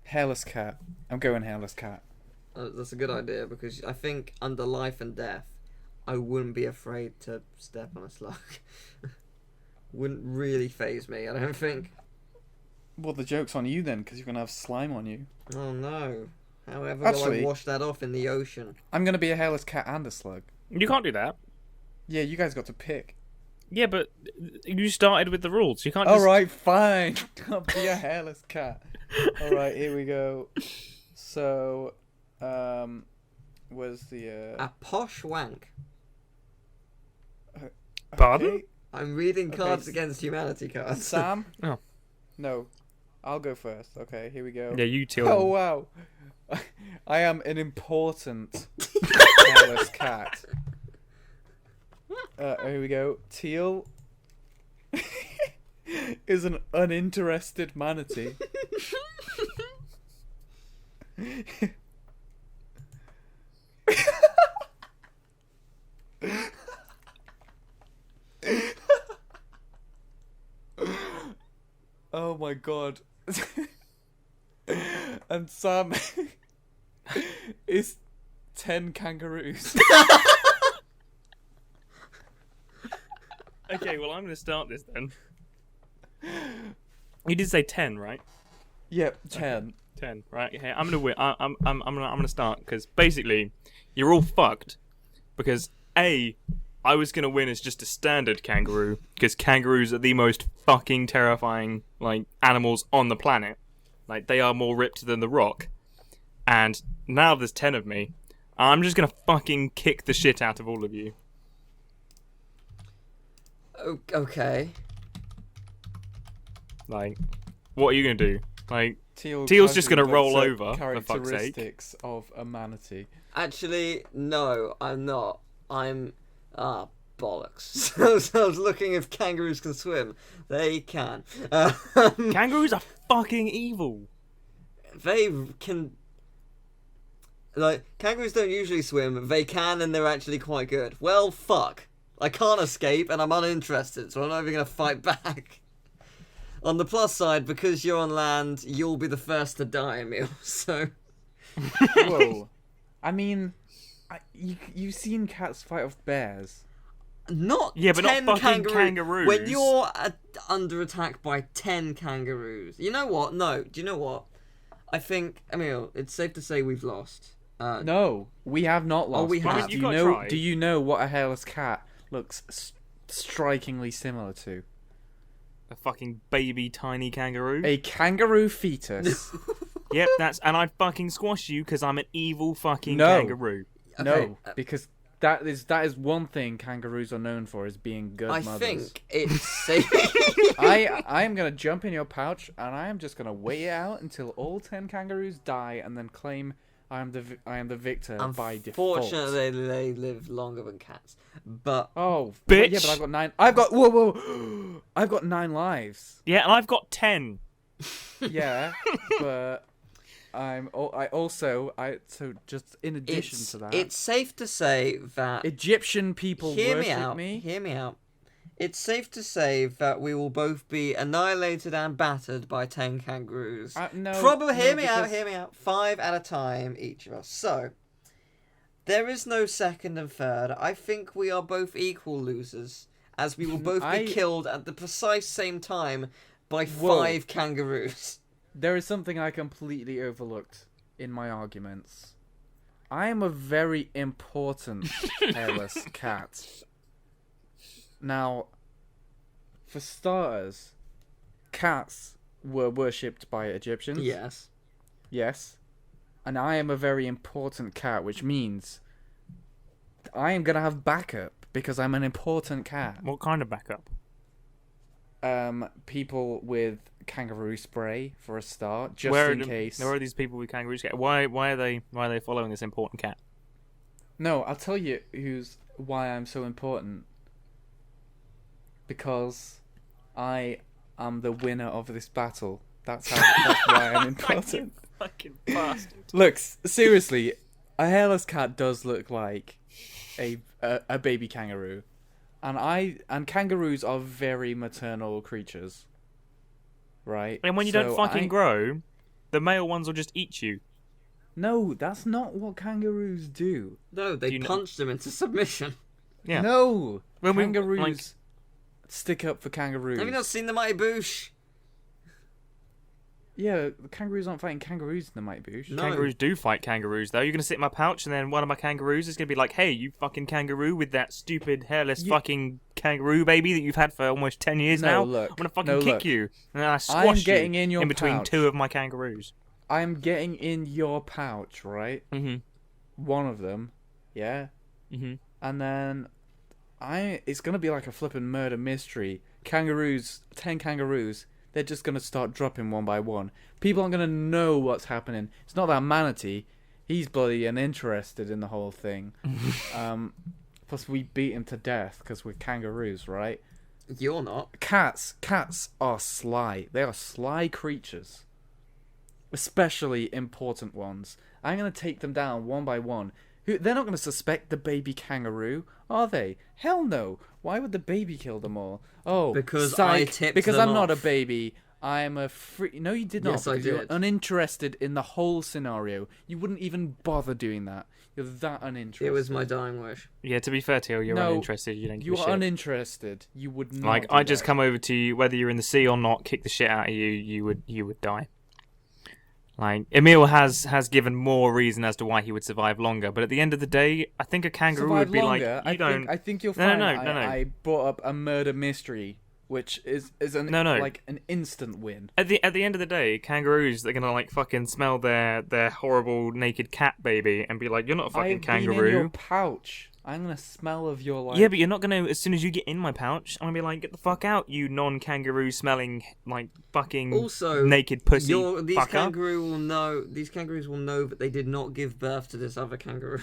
Hairless cat. I'm going hairless cat. That's a good idea because I think under life and death, I wouldn't be afraid to step on a slug. Wouldn't really phase me, I don't think. Well, the joke's on you then because you're going to have slime on you. Oh no. However, will Actually- I wash that off in the ocean? I'm going to be a hairless cat and a slug. You can't do that. Yeah, you guys got to pick. Yeah, but you started with the rules. You can't. Just... Alright, fine. I'll be a hairless cat. Alright, here we go. So, where's the, A posh wank. Pardon? Okay. I'm reading Okay, Cards Against Humanity cards. Sam? Oh. No. I'll go first. Okay, here we go. Yeah, you two. Oh, wow. I am an important hairless cat. Here we go. Teal is an uninterested manatee. Oh my god. And Sam is 10 kangaroos. Okay, well, I'm going to start this then. You did say 10, right? Yep, 10. Okay. 10, right? Okay, I'm gonna win. I'm gonna start because basically, you're all fucked. Because I was gonna win as just a standard kangaroo because kangaroos are the most fucking terrifying animals on the planet. Like they are more ripped than the Rock. And now there's 10 of me. I'm just gonna fucking kick the shit out of all of you. Okay. What are you gonna do? Teal's just gonna roll over, for fuck's sake. Characteristics of a manatee. Actually, no, I'm not. Bollocks. So I was looking if kangaroos can swim. They can. Kangaroos are fucking evil. They can. Kangaroos don't usually swim. They can, and they're actually quite good. Well, fuck. I can't escape, and I'm uninterested, so I'm not even gonna fight back. On the plus side, because you're on land, you'll be the first to die, Emil. So. Whoa. I mean, you've seen cats fight off bears. Not yeah, but 10 not fucking kangaroos. When you're under attack by 10 kangaroos. You know what? No. Do you know what? I think, Emil, it's safe to say we've lost. No, we have not lost. Oh, we have. Do you know what a hairless cat looks strikingly similar to? A fucking baby tiny kangaroo. A kangaroo fetus. Yep, and I'd fucking squash you because I'm an evil fucking kangaroo. Okay, no, because that is one thing kangaroos are known for, is being good mothers. I think it's safe. I am gonna jump in your pouch and I am just gonna wait it out until all 10 kangaroos die and then claim I am the victor by default. Unfortunately, they live longer than cats. But bitch. Yeah, but I've got 9. Whoa! I've got 9 lives. Yeah, and I've got 10. Yeah, but so just in addition to that, it's safe to say that Egyptian people worship me. Hear me out. It's safe to say that we will both be annihilated and battered by 10 kangaroos. Hear me out. 5 at a time, each of us. So, there is no second and third. I think we are both equal losers, as we will both be killed at the precise same time by 5 kangaroos. There is something I completely overlooked in my arguments. I am a very important hairless cat. Now, for starters, cats were worshipped by Egyptians. Yes. Yes. And I am a very important cat, which means I am going to have backup because I'm an important cat. What kind of backup? People with kangaroo spray for a start, just in case. Where are these people with kangaroo spray? Why are they following this important cat? No, I'll tell you why I'm so important. Because I am the winner of this battle. That's why I'm important. Fucking bastard. Look, seriously, a hairless cat does look like a baby kangaroo. And kangaroos are very maternal creatures. Right? And when you don't fucking grow, the male ones will just eat you. No, that's not what kangaroos do. No, they punch them into submission. Yeah. No! Kangaroos stick up for kangaroos. Have you not seen the Mighty Boosh? Yeah, the kangaroos aren't fighting kangaroos in the Mighty Boosh. No. Kangaroos do fight kangaroos, though. You're going to sit in my pouch, and then one of my kangaroos is going to be like, hey, you fucking kangaroo with that stupid, hairless fucking kangaroo baby that you've had for almost 10 years now. Look, I'm going to fucking kick you. And then I squash you in between pouch. 2 of my kangaroos. I'm getting in your pouch, right? Mm-hmm. One of them, yeah? Mm-hmm. And then It's gonna be like a flippin' murder mystery. 10 kangaroos. They're just gonna start dropping one by one. People aren't gonna know what's happening. It's not that manatee. He's bloody uninterested in the whole thing. Plus, we beat him to death because we're kangaroos, right? You're not. Cats are sly. They are sly creatures. Especially important ones. I'm going to take them down one by one. They're not going to suspect the baby kangaroo, are they? Hell no. Why would the baby kill them all? Oh, Because psych. I tipped Because them I'm not a off. baby. I'm a free... No, you did not. Yes, I because You're did. uninterested in the whole scenario. You wouldn't even bother doing that. You're that uninterested. It was my dying wish. Yeah, to be fair, Teal, you're No, uninterested. You don't give You a are shit. uninterested. You would not. Like, do I just that. come over to you, whether you're in the sea or not, kick the shit out of you, you would die. Like, Emil has given more reason as to why he would survive longer, but at the end of the day, I think a kangaroo Survive would be longer. like, you don't... I think you'll No, find no. I brought up a murder mystery, which is like an instant win. At the end of the day, kangaroos, they're gonna like fucking smell their horrible naked cat baby and be like, you're not a fucking I've kangaroo. been in your pouch. I'm gonna smell of your like. Yeah, but you're not gonna. As soon as you get in my pouch, I'm gonna be like, "Get the fuck out, you non-kangaroo smelling like fucking Also, naked pussy these fucker." These kangaroos will know that they did not give birth to this other kangaroo.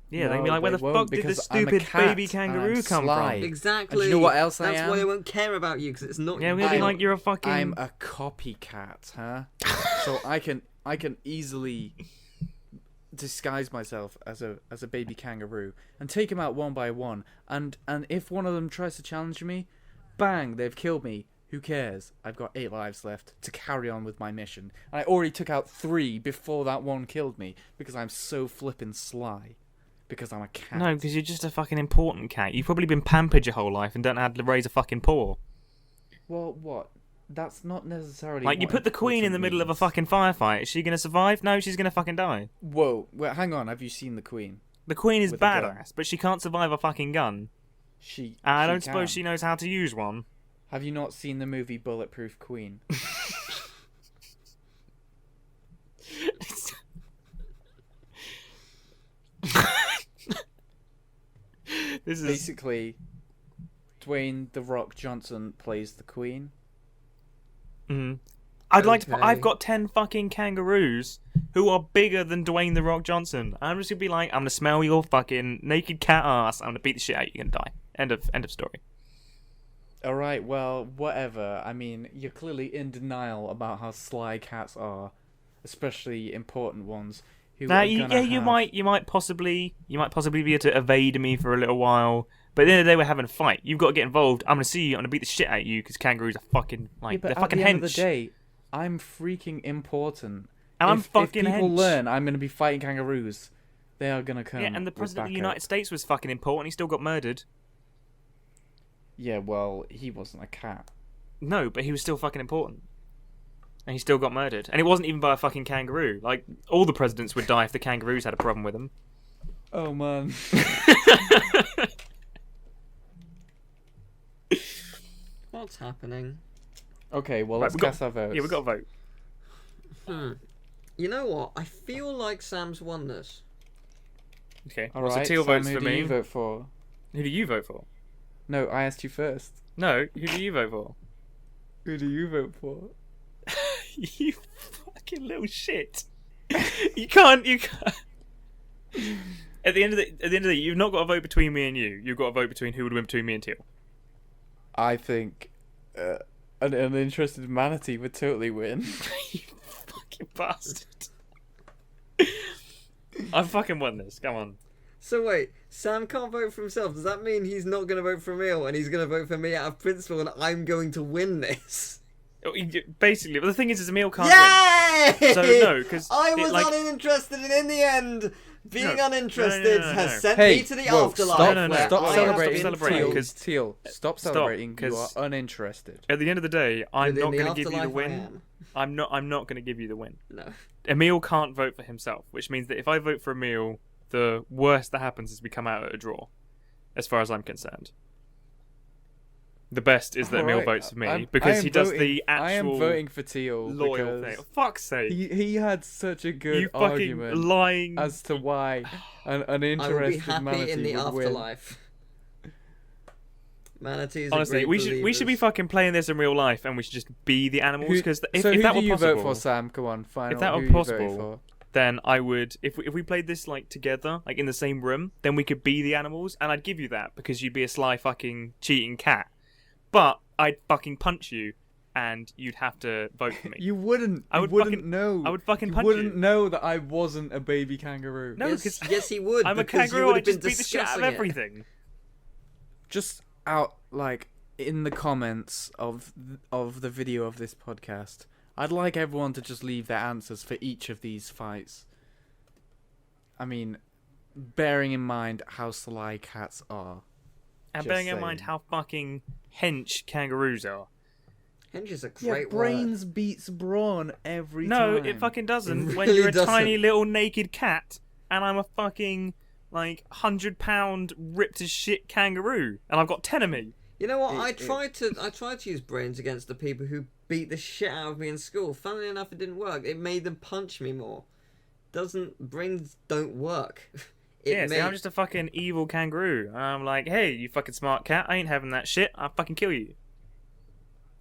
Yeah, they're gonna be No, like, "Where they the won't, fuck did because this I'm a stupid cat baby and kangaroo I'm come sly. from?" Exactly. And do you know what else I That's am? why they won't care about you, because it's not. Yeah, we're gonna be like, "You're a fucking." I'm a copycat, huh? So I can easily disguise myself as a baby kangaroo and take them out one by one. And if one of them tries to challenge me, bang, they've killed me. Who cares? I've got 8 lives left to carry on with my mission. And I already took out 3 before that one killed me because I'm so flippin' sly. Because I'm a cat. No, because you're just a fucking important cat. You've probably been pampered your whole life and don't know how to raise a fucking paw. Well, what? That's not necessarily. Like, you what put the queen in the important middle of a means. fucking firefight. Is she gonna survive? No, she's gonna fucking die. Whoa, wait, hang on. Have you seen the queen? The queen is With a gun. badass, but she can't survive a fucking gun. She I don't can. suppose she knows how to use one. Have you not seen the movie Bulletproof Queen? This is Basically, Dwayne The Rock Johnson plays the queen. Mhm. I'd like to. Okay. I've got 10 fucking kangaroos who are bigger than Dwayne the Rock Johnson. I'm just gonna be like, I'm gonna smell your fucking naked cat ass. I'm gonna beat the shit out of you. You're gonna die. End of story. All right, well, whatever. I mean, you're clearly in denial about how sly cats are, especially important ones. Who Now, are you gonna have... you might possibly be able to evade me for a little while. But at the end of the day, we're having a fight. You've got to get involved. I'm gonna see you. I'm gonna beat the shit out of you because kangaroos are fucking like Yeah, but they're at fucking the hench. end of the day, I'm freaking important. And I'm if fucking people hench. learn I'm gonna be fighting kangaroos, they are gonna come. Yeah, and the with president of the backup. United States was fucking important. He still got murdered. Yeah, well, he wasn't a cat. No, but he was still fucking important. And he still got murdered. And it wasn't even by a fucking kangaroo. Like, all the presidents would die if the kangaroos had a problem with them. Oh man. What's happening? Okay, well, Right, let's we got- cast our votes. Yeah, we got a vote. You know what? I feel like Sam's won this. Okay. All Well, right, so Teal Sam, votes who for do me. you vote for? Who do you vote for? No, I asked you first. No, who do you vote for? Who do you vote for? You fucking little shit. You can't. At the end of the day, you've not got a vote between me and you. You've got a vote between who would win between me and Teal. I think an interested manatee would totally win. You fucking bastard. I fucking won this. Come on. So wait, Sam can't vote for himself. Does that mean he's not going to vote for Emil and he's going to vote for me out of principle and I'm going to win this? Basically, but the thing is Emil can't Yay! win. So no, because I was uninterested, and in the end, being No, uninterested no. has sent Hey, me to the whoa, afterlife. stop, No, no, where stop I have celebrating, been celebrating, Teal. told- 'cause- Teal, stop celebrating. You are 'cause- uninterested. at the end of the day, I'm But in not the going to give you the afterlife, I win. am. I'm not going to give you the win. No. Emil can't vote for himself, which means that if I vote for Emil, the worst that happens is we come out at a draw, as far as I'm concerned. The best is that Emil Alright, votes for me I because am he does voting- the I am actual voting for Teal loyal because thing. For fuck's sake! he had such a good You fucking argument lying. as to why an I will be uninterested happy manatee in the would win. afterlife. Manatees are Honestly, great we should be believers. fucking playing this in real life, and we should just be the animals. Because if who that do were you possible, vote for, Sam? Come on, final. if that who were you voting possible, for? then I would. If we played this like together, like in the same room, then we could be the animals, and I'd give you that because you'd be a sly fucking cheating cat. But I'd fucking punch you, and you'd have to vote for me. You wouldn't. I You would wouldn't fucking- know. I would fucking you punch wouldn't you. know that I wasn't a baby kangaroo. No, Yes, because yes, he would. I'm a because you kangaroo. would I have been just beat the shit out of discussing it. everything. Just out like in the comments of the video of this podcast, I'd like everyone to just leave their answers for each of these fights. I mean, bearing in mind how sly cats are. And Just bearing in mind saying. how fucking hench kangaroos are. Hinge is a Yeah, great brains beats brawn every No, time. it fucking doesn't. It When really you're a doesn't. tiny little naked cat, and I'm a fucking like 100-pound ripped as shit kangaroo, and I've got 10 of me. word. You know what? It- I tried to use brains against the people who beat the shit out of me in school. Funnily enough, it didn't work. It made them punch me more. Brains don't work. Yeah, see, I'm just a fucking evil kangaroo. And I'm like, hey, you fucking smart cat, I ain't having that shit. I'll fucking kill you.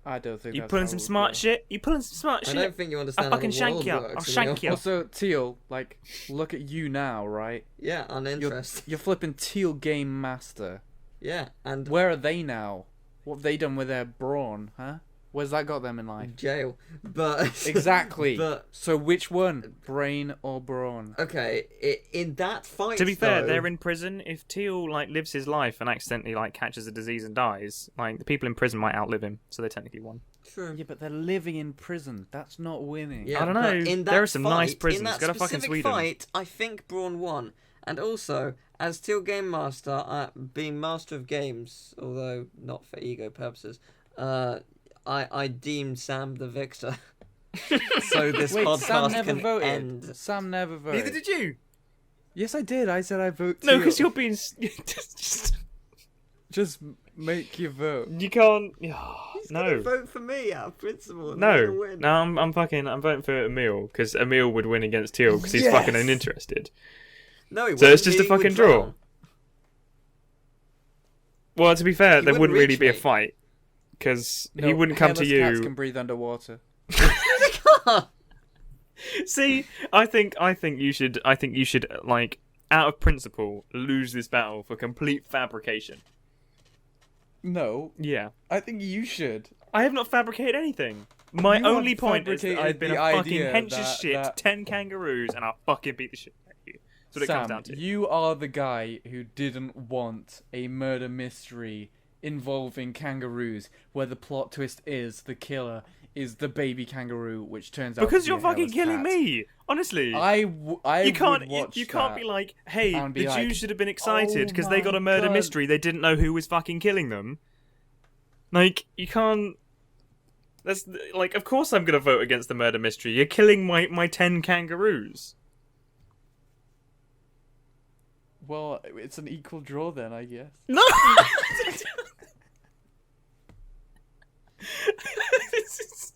I don't think You that's pulling how some it would smart go. shit? You pulling some smart I shit? don't think you understand how fucking the shank world you. works. I'll shank you. Also, Teal, like, look at you now, right? Yeah, uninterested. You're flipping Tealgamemaster. Yeah, and Where are they now? What have they done with their brawn, huh? Where's that got them in life? jail. But Exactly. But So which one? Brain or brawn? okay, in that fight, To be fair, though, they're in prison. If Teal like lives his life and accidentally like catches a disease and dies, like the people in prison might outlive him, so they technically won. True. Yeah, but they're living in prison. That's not winning. Yeah, I don't but know. In that There are some nice fight, prisons. In that Go to fucking specific Sweden. fight, I think Braun won. And also, as Tealgamemaster, being master of games, although not for ego purposes, I deemed Sam the victor. So this Wait, podcast Sam never can voted. end. Sam never voted. Neither did you. Yes, I did. I said I vote No, Teal. because you're being Just make your vote. you can't. He's No. gonna vote for me out of principle. And No, gonna win. no, I'm voting for Emil because Emil would win against Teal because he's Yes! fucking uninterested. No, he So wouldn't. it's just a He would fucking draw. drown. Well, to be fair, He there wouldn't wouldn't really reach be a me. fight because he No, wouldn't come to hairless Cats you. can breathe underwater. See, I think you should like out of principle lose this battle for complete fabrication. No, Yeah, I think you should. I have not fabricated anything. My You have only point is that fabricated I've been the a fucking idea hench as that- shit, that- 10 kangaroos, and I'll fucking beat the shit out of you. That's what it Sam, comes down to. you are the guy who didn't want a murder mystery involving kangaroos, where the plot twist is the killer is the baby kangaroo, which turns out Because to be you're a fucking hairless killing cat. me. Honestly. I you can't would watch you can't be that like, hey, and be the like, Jews should have been excited "Oh because they got my a murder God." mystery. They didn't know who was fucking killing them. Like, you can't. That's like, of course I'm gonna vote against the murder mystery. You're killing my 10 kangaroos. Well, it's an equal draw then, I guess. No. This is-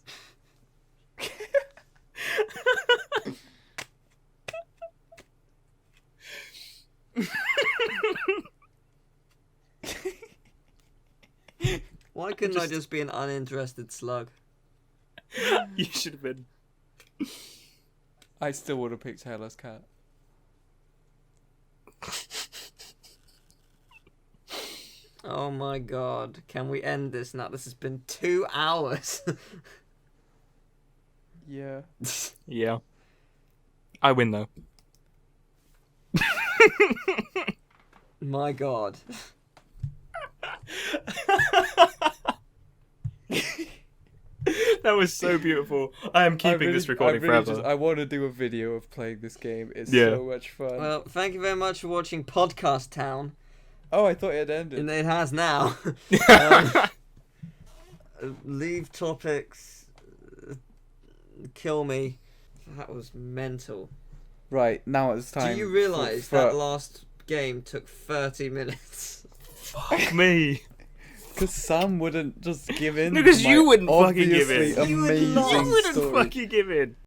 Why couldn't I just be an uninterested slug? You should have been. I still would have picked hairless cat. Oh my god. Can we end this now? This has been 2 hours. Yeah. Yeah. I win though. My god. That was so beautiful. I am keeping this recording forever. I want to do a video of playing this game. It's Yeah. so much fun. Well, thank you very much for watching Podcast Town. Oh, I thought it ended. And it has now. Leave topics. Kill me. That was mental. Right, now it's time. Do you realise for that last game took 30 minutes? Fuck me. Because Sam wouldn't just give in. No, 'cause to you my wouldn't fucking give obviously in. You would amazing not. You wouldn't story. fucking give in.